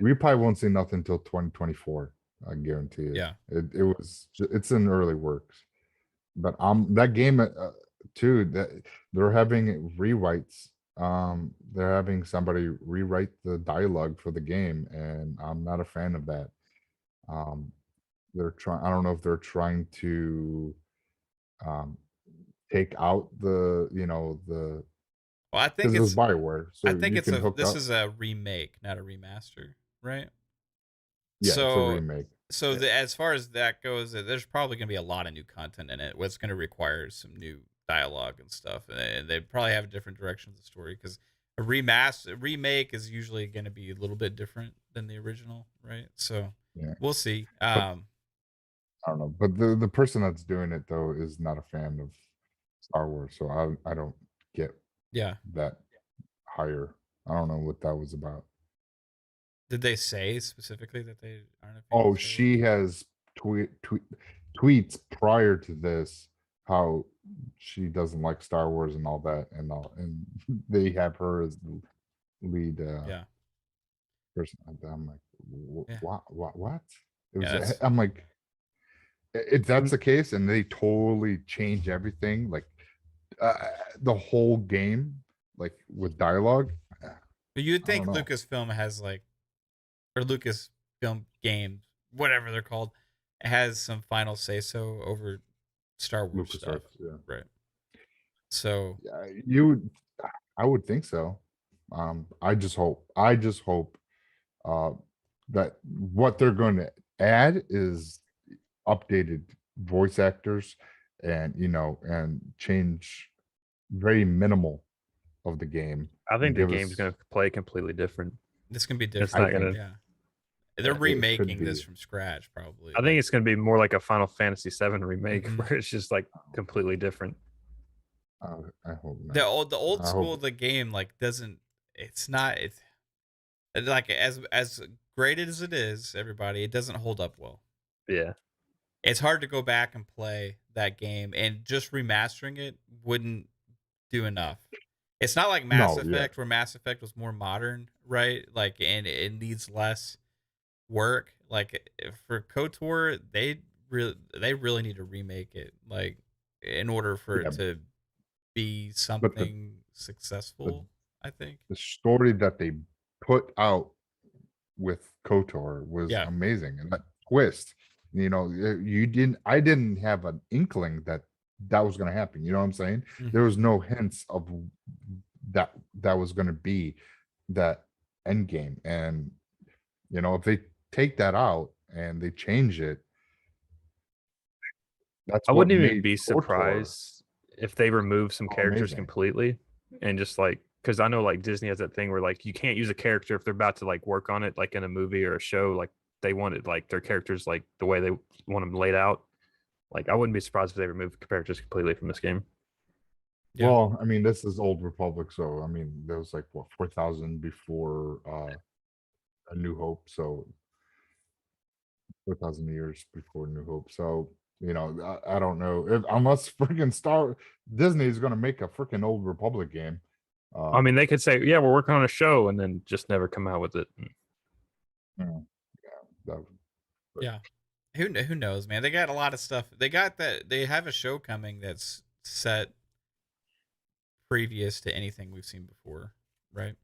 we probably won't see nothing until 2024. I guarantee it. Yeah. It's in early works, but that game too, that they're having rewrites. They're having somebody rewrite the dialogue for the game, and I'm not a fan of that. They're trying. I don't know if they're trying to take out the Well, I think because it was Bioware. So I think this is a remake, not a remaster, right? Yeah, so, it's a remake. So as far as that goes, there's probably going to be a lot of new content in it. What's going to require some new dialogue and stuff, and they probably have a different direction of the story, because a remake is usually going to be a little bit different than the original, right? So yeah, we'll see. I don't know, but the person that's doing it though is not a fan of Star Wars, so I don't get that hire. I don't know what that was about. Did they say specifically that they aren't a fan? Oh, she has tweets prior to this how she doesn't like Star Wars and all that, and they have her as the lead person. I'm like, what? It was, I'm like, if that's the case, and they totally change everything, like the whole game, like with dialogue. But you'd think Lucasfilm has or Lucasfilm Games, whatever they're called, has some final say so over Star Wars stuff, right? So I would think so. I just hope that what they're going to add is updated voice actors, and and change very minimal of the game. I think the game's going to play completely different. This can be different. It's not gonna, they're remaking this from scratch, probably. I think it's going to be more like a Final Fantasy VII remake, where it's just like completely different. I hope not. The old school of the game doesn't. It's not. It's like as great as it is, everybody. It doesn't hold up well. Yeah. It's hard to go back and play that game, and just remastering it wouldn't do enough. It's not like Mass Effect, where Mass Effect was more modern, right? And it needs less work. For KOTOR, they really need to remake it, in order for it to be something successful. I think the story that they put out with KOTOR was amazing, and that twist. I didn't have an inkling that was going to happen. You know what I'm saying? Mm-hmm. There was no hints of that was going to be that end game. And, if they take that out and they change it, That's I what wouldn't even made be KOTOR surprised if they remove some so characters amazing. completely and just like, because I know like Disney has that thing where like you can't use a character if they're about to like work on it, like in a movie or a show, like they wanted like their characters like the way they want them laid out. Like I wouldn't be surprised if they remove characters completely from this game. Yeah. Well, I mean, this is Old Republic, so I mean, there was like what 4,000 before A New Hope, so 4,000 years before New Hope. So I don't know if unless freaking Disney is going to make a freaking Old Republic game. I mean, they could say, "Yeah, we're working on a show," and then just never come out with it. Yeah, that, Yeah. Who knows, man? They got a lot of stuff. They have a show coming that's set previous to anything we've seen before, right?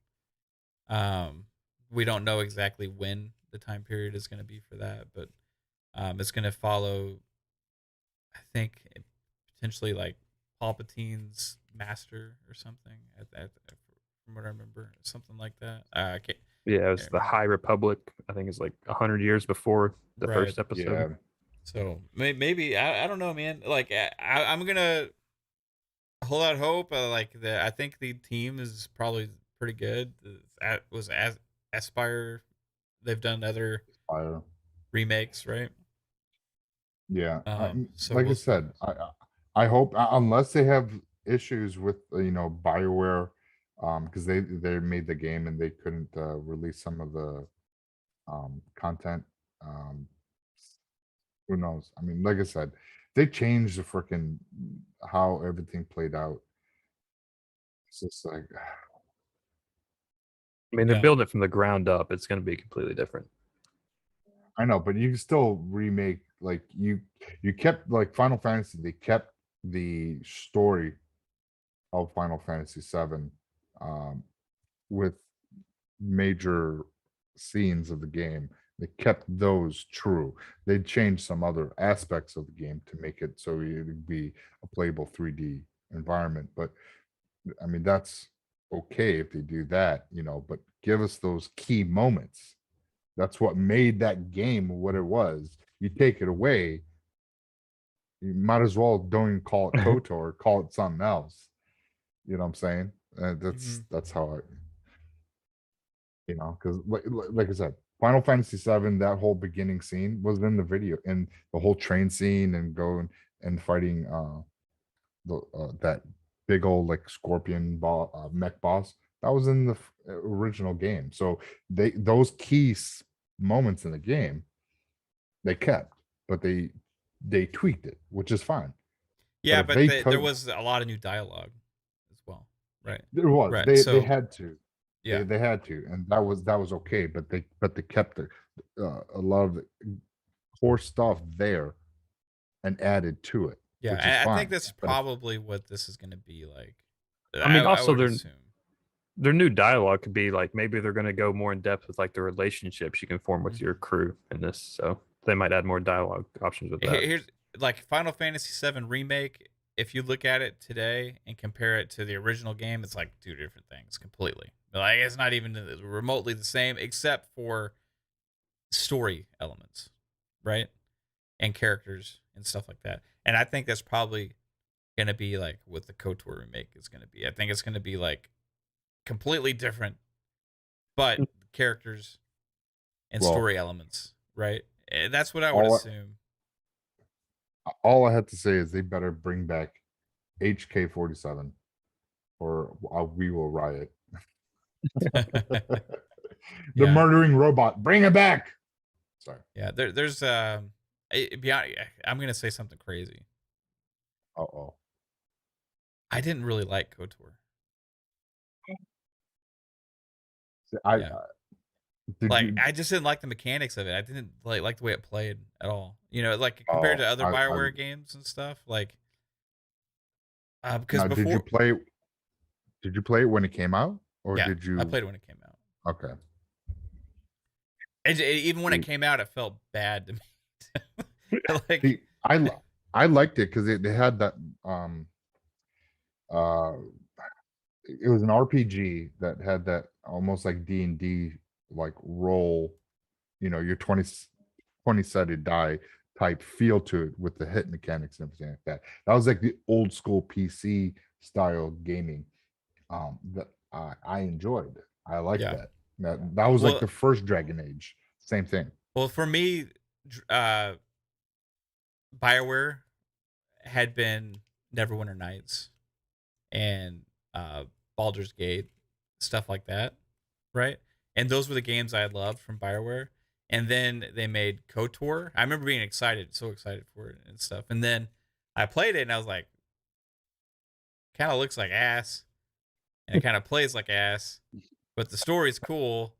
We don't know exactly when the time period is going to be for that, but it's going to follow, I think, potentially like Palpatine's master or something. From what I remember, something like that. I can't. Yeah, it was the High Republic. I think it's like 100 years before the Right. first episode. yeah. So maybe I don't know, man. Like I'm gonna hold out hope. I think the team is probably pretty good. Aspire. They've done other Fire. remakes, right? Yeah. So like I we'll see. said, I hope unless they have issues with BioWare, because they made the game and they couldn't release some of the content. Who knows? I mean, like I said, they changed the freaking how everything played out. It's just like I mean, they're Yeah. building it from the ground up. It's going to be completely different. I know, but you can still remake like you kept like Final Fantasy. They kept the story of Final Fantasy VII with major scenes of the game. They kept those true. They changed some other aspects of the game to make it so it would be a playable 3D environment. But I mean, that's okay if they do that, but give us those key moments. That's what made that game what it was. You take it away, you might as well don't even call it KOTOR, call it something else. You know what I'm saying? That's how I, because like I said, Final Fantasy VII, that whole beginning scene was in the video, and the whole train scene and going and fighting that big old like scorpion mech boss, that was in the original game. So those key moments in the game they kept, but they tweaked it, which is fine. Yeah, but but there was a lot of new dialogue as well, right? There was. Right. They had to. Yeah. They had to, and that was okay. But they kept a lot of the core stuff there and added to it. Yeah, which is I fine. think that's probably what this is going to be like. I mean, also would assume. their new dialogue could be like maybe they're going to go more in depth with like the relationships you can form with Mhm. your crew in this. So they might add more dialogue options with that. Here's like Final Fantasy VII Remake. If you look at it today and compare it to the original game, it's like two different things completely. Like it's not even remotely the same, except for story elements, right? And characters and stuff like that. And I think that's probably going to be like what the KOTOR remake is going to be. I think it's going to be like completely different, but characters and story elements, right? That's what I would assume. All I had to say is they better bring back HK-47 or we will riot. The murdering robot, bring it back. Sorry. Yeah, there's I'm gonna say something crazy. Uh-oh. I didn't really like KOTOR. I just didn't like the mechanics of it. I didn't like the way it played at all. Like compared to other BioWare games and stuff. Like, because before, did you play it when it came out, or did you? I played it when it came out. Okay. Even when it came out, it felt bad to me. Like, I liked it because they had that it was an RPG that had that almost like D&D like roll, your 20 sided die type feel to it with the hit mechanics and everything like that. That was like the old school PC style gaming that I enjoyed. I like that. That was like the first Dragon Age. Same thing. Well, for me, BioWare had been Neverwinter Nights and Baldur's Gate, stuff like that, right? And those were the games I loved from BioWare. And then they made KOTOR. I remember being so excited for it and stuff. And then I played it and I was like, kind of looks like ass. And it kind of plays like ass. But the story's cool.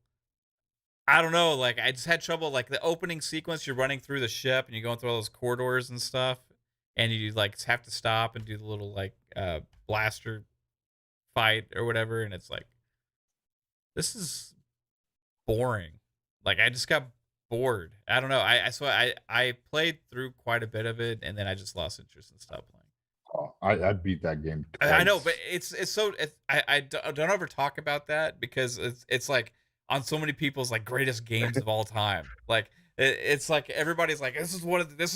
I don't know. Like, I just had trouble. Like, the opening sequence, you're running through the ship and you're going through all those corridors and stuff. And you, like, have to stop and do the little, like, blaster fight or whatever. And it's like, this is boring. Like, I just got bored. I don't know. I played through quite a bit of it, and then I just lost interest and stopped playing. Oh, I beat that game twice. I know, but I don't ever talk about that because it's like on so many people's like greatest games of all time. Like it's like everybody's like, this is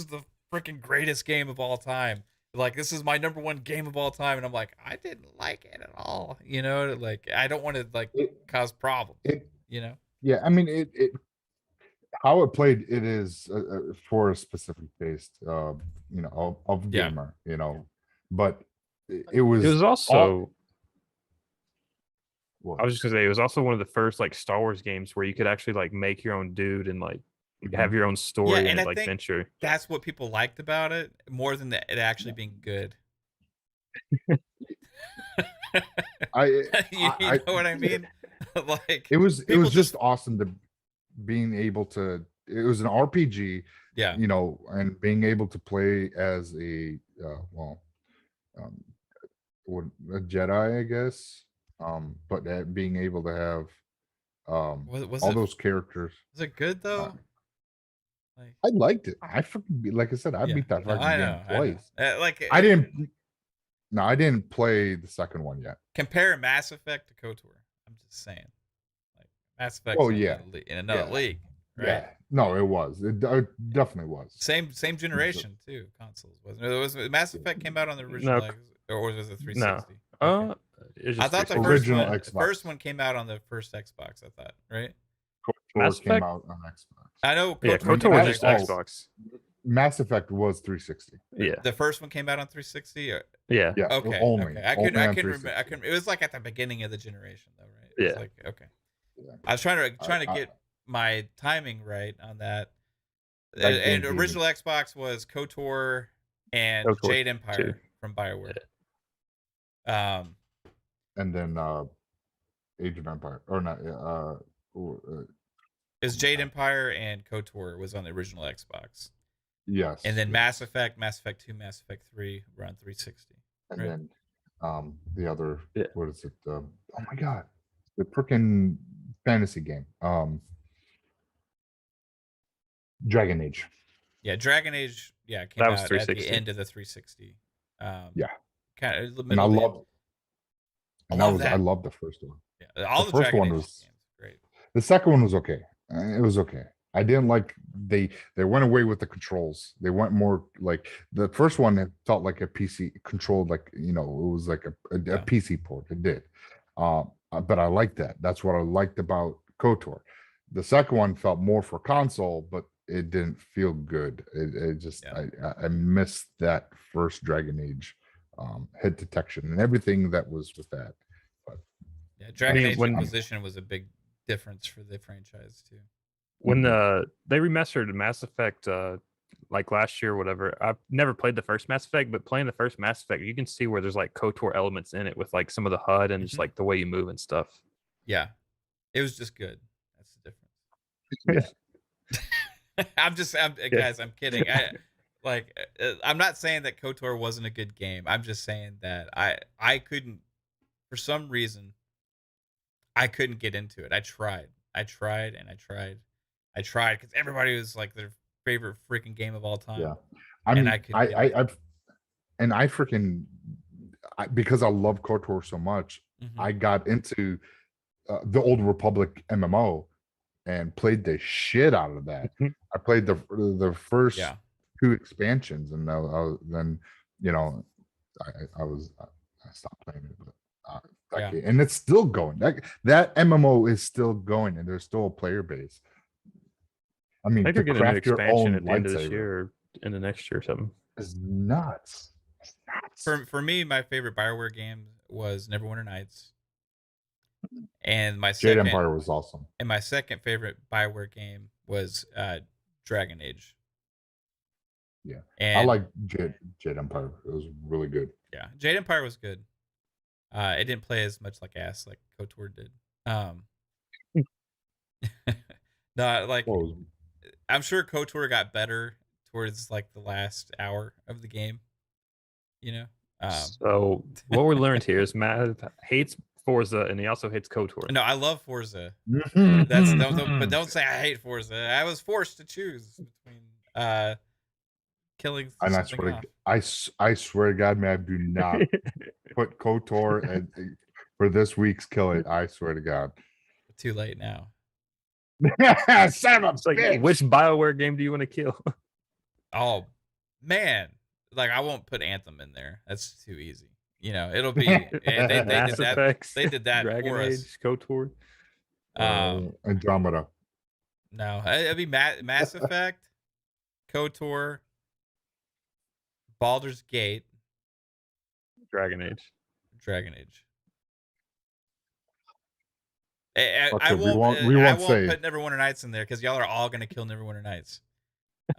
the freaking greatest game of all time. Like, this is my number one game of all time, and I'm like, I didn't like it at all. You know, like I don't want to like cause problems. You know. Yeah, I mean it how it played, it is for a specific taste, you know, of gamer, you know, but it was also. I was just gonna say, it was also one of the first like Star Wars games where you could actually like make your own dude and like have your own story and like venture. That's what people liked about it more than it actually being good. You know what I mean? Like, it was just awesome to being able to. It was an RPG, you know, and being able to play as a a Jedi, I guess. But being able to have all those characters. Was it good though? Like, I liked it. Like I said, I beat that fucking game twice. I didn't play the second one yet. Compare Mass Effect to KOTOR. I'm just saying, like Mass Effect. In another league. Right? Yeah, no, it was. It definitely was. Same generation too. Consoles wasn't it? Was Mass Effect came out on the original, or was it 360? No. Okay. I thought the first one came out on the first Xbox. I thought, right? Mass Effect came out on Xbox. I know. KOTOR was just Xbox. Mass Effect was 360. Yeah. The first one came out on 360. Yeah. Okay. Only. Okay. I couldn't remember. It was like at the beginning of the generation, though, right? Yeah. It was like, okay. Yeah. I was trying to get my timing right on that. And original Xbox was KOTOR and Jade Empire from BioWare. And then Age of Empire, or not? Is Jade Empire and KOTOR was on the original Xbox. Yes. And then Mass Effect 2, Mass Effect 3 were on 360. And then the other, what is it? Oh my god, the freaking fantasy game. Dragon Age. Yeah, Dragon Age. Yeah, came out at the end of the 360. Kind of. And I love it. And I love the first one. Yeah, all the first Dragon one Age was great. The second one was okay. It was okay. I didn't like they went away with the controls. They went more like the first one. It felt like a PC controlled, like, you know, it was like a PC port. It did, but I liked that. That's what I liked about KOTOR. The second one felt more for console, but it didn't feel good. It just I missed that first Dragon Age hit detection and everything that was with that. But Dragon Age Inquisition was a big difference for the franchise too. When they remastered Mass Effect like last year or whatever, I've never played the first Mass Effect, but playing the first Mass Effect, you can see where there's like KOTOR elements in it with like some of the HUD and just like the way you move and stuff. Yeah, it was just good. That's the difference. Guys, I'm kidding. I'm not saying that KOTOR wasn't a good game. I'm just saying that I couldn't, for some reason, I couldn't get into it. I tried because everybody was like their favorite freaking game of all time. Yeah, I mean, because I love KOTOR so much, I got into the Old Republic MMO and played the shit out of that. I played the first 2 expansions, and then I stopped playing it, but that game, and it's still going. That MMO is still going, and there's still a player base. I mean, I think to they're getting an craft your expansion own at the end of this lightsaber year or in the next year or something. is nuts. It's nuts. For me, my favorite Bioware game was Neverwinter Nights, and my Jade second Empire was awesome. And my second favorite Bioware game was Dragon Age. Yeah, and I like Jade Empire. It was really good. Yeah, Jade Empire was good. It didn't play as much like ass like KOTOR did. No, like I'm sure KOTOR got better towards like the last hour of the game. You know. So what we learned here is Matt hates Forza and he also hates KOTOR. No, I love Forza. But don't say I hate Forza. I was forced to choose between killing. And I swear to God, man, do not put KOTOR and for this week's Kill It. I swear to God. Too late now. Son of a bitch. Which Bioware game do you want to kill? Oh man, like I won't put Anthem in there. That's too easy. You know, it'll be they did that. They did that Dragon for Age, us. KOTOR, Andromeda. No, it'd be Mass Effect, KOTOR, Baldur's Gate, Dragon Age. I won't put Neverwinter Nights in there because y'all are all gonna kill Neverwinter Nights.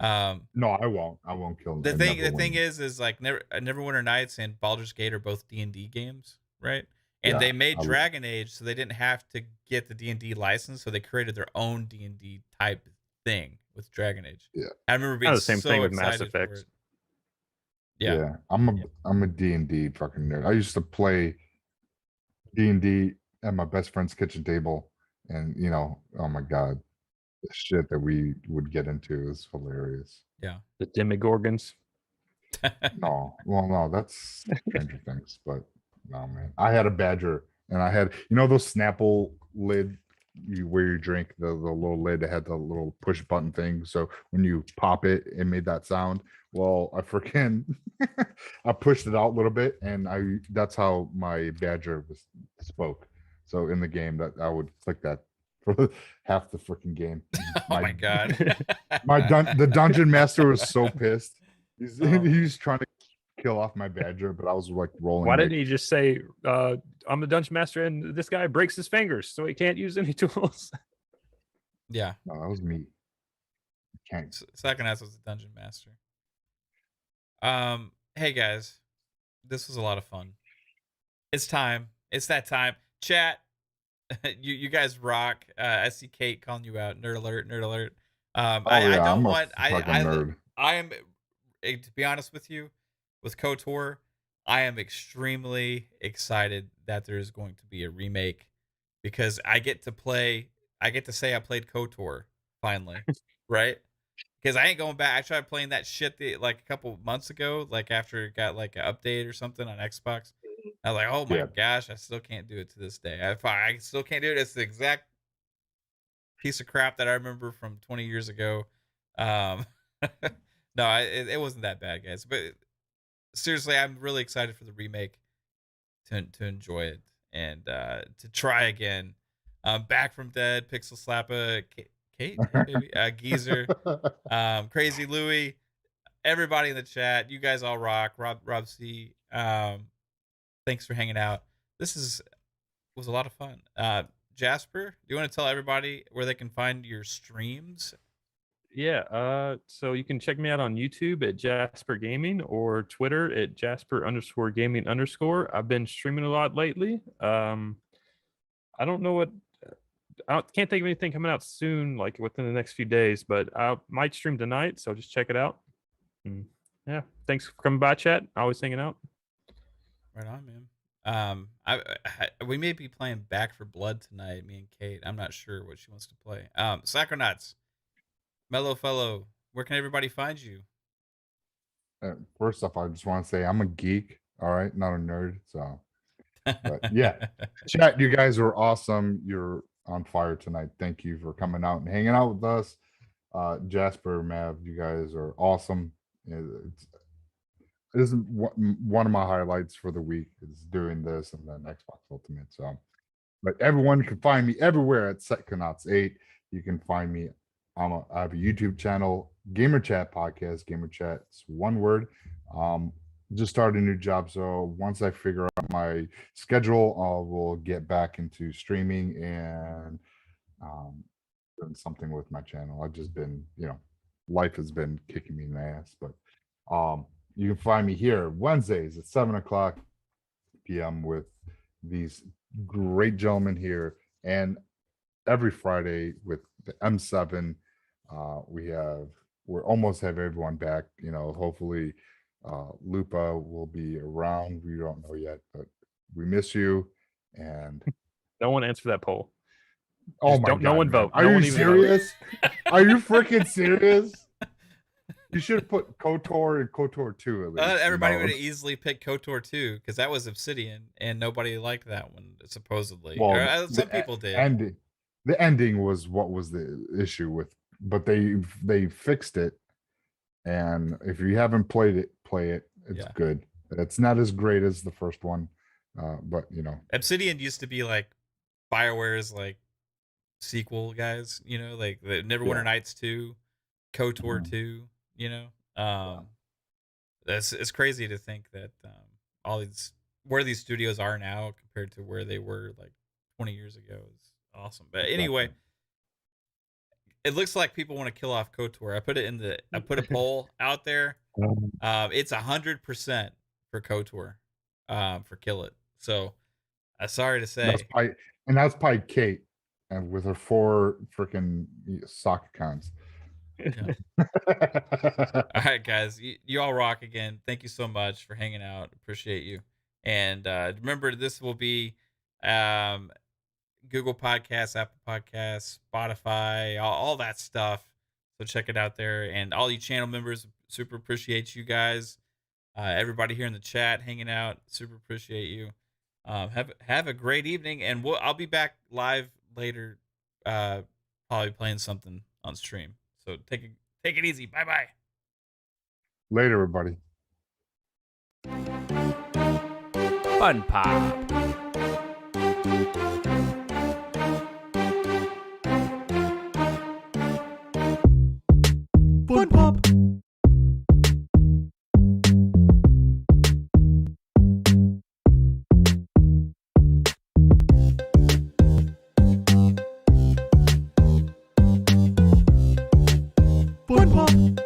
No, I won't kill. The thing is like Neverwinter Nights and Baldur's Gate are both D&D games, right? And they made Dragon Age so they didn't have to get the D&D license, so they created their own D&D type thing with Dragon Age. Yeah, I remember being the same so thing with excited Mass Effect. Yeah, I'm a D&D fucking nerd. I used to play D&D at my best friend's kitchen table, and oh my God, the shit that we would get into is hilarious. Yeah, the Demogorgons. No, that's Stranger Things, but no, man. I had a badger, and I had those Snapple lid where you drink, the little lid that had the little push button thing, so when you pop it made that sound. Well, I freaking I pushed it out a little bit, and that's how my badger spoke. So in the game, that I would click that for half the freaking game. Oh my God. The dungeon master was so pissed. He's trying to kill off my badger, but I was like rolling. Why didn't he just say, I'm the dungeon master and this guy breaks his fingers so he can't use any tools? Yeah. No, that was me. Can't. Psychonauts was the dungeon master. Hey guys, this was a lot of fun. It's time. It's that time. Chat, you guys rock. I see Kate calling you out. Nerd alert, nerd alert. I don't want. I am, to be honest with you, with KOTOR, I am extremely excited that there is going to be a remake because I get to say I played KOTOR finally, right? Because I ain't going back. I tried playing that shit like a couple months ago, like after it got like an update or something on Xbox. I was like, oh my gosh, I still can't do it to this day. I still can't do it. It's the exact piece of crap that I remember from 20 years ago. No, it wasn't that bad, guys. But seriously, I'm really excited for the remake to enjoy it and to try again. Back from Dead, Pixel Slappa, Kate, maybe, Geezer, Crazy Louie, everybody in the chat. You guys all rock. Rob C. Thanks for hanging out. This was a lot of fun. Jasper, do you want to tell everybody where they can find your streams? Yeah, so you can check me out on YouTube at Jasper Gaming or Twitter at Jasper_Gaming_. I've been streaming a lot lately. I don't know what. Can't think of anything coming out soon, like within the next few days, but I might stream tonight, so just check it out. Yeah, thanks for coming by, chat. Always hanging out. Right on, man. We may be playing Back for Blood tonight, me and Kate. I'm not sure what she wants to play. Psychonauts, Mellow Fellow, where can everybody find you? First off, I just want to say I'm a geek, all right, not a nerd. So, but yeah, chat, you guys were awesome. You're on fire tonight. Thank you for coming out and hanging out with us. Jasper, Mav, you guys are awesome. It is one of my highlights for the week is doing this and then Xbox Ultimate. So, but everyone can find me everywhere at Psychonauts8. You can find me. I have a YouTube channel, Gamer Chat Podcast. Gamer Chat's one word. Just started a new job, so once I figure out my schedule, I will get back into streaming and doing something with my channel. I've just been, life has been kicking me in the ass, but you can find me here Wednesdays at 7:00 p.m. with these great gentlemen here, and every Friday with the M7. We almost have everyone back. Hopefully Lupa will be around. We don't know yet, but we miss you. And no one answer that poll. Oh my God! No one vote. Are you serious? Are you freaking serious? You should have put KOTOR and KOTOR 2 at least. Everybody would have easily picked KOTOR 2 because that was Obsidian, and nobody liked that one supposedly. Well, some people did. The ending was what was the issue with, but they fixed it. And if you haven't played it, play it. It's good. It's not as great as the first one, but Obsidian used to be like BioWare's like sequel guys. Like the Neverwinter Nights 2, KOTOR 2. It's crazy to think that all these where these studios are now compared to where they were like 20 years ago is awesome. But anyway. It looks like people want to kill off KOTOR. I put a poll out there. It's 100% for KOTOR, for Kill It. So, sorry to say. That's probably Kate, and with her 4 freaking sock accounts. Yeah. All right, guys, you all rock again. Thank you so much for hanging out. Appreciate you. And remember, this will be Google Podcasts, Apple Podcasts, Spotify, all that stuff. So check it out there. And all you channel members, super appreciate you guys. Everybody here in the chat hanging out, super appreciate you. Have a great evening, and I'll be back live later, probably playing something on stream. So take it easy. Bye. Later, everybody. FUNPOP. FUNPOP. FUNPOP.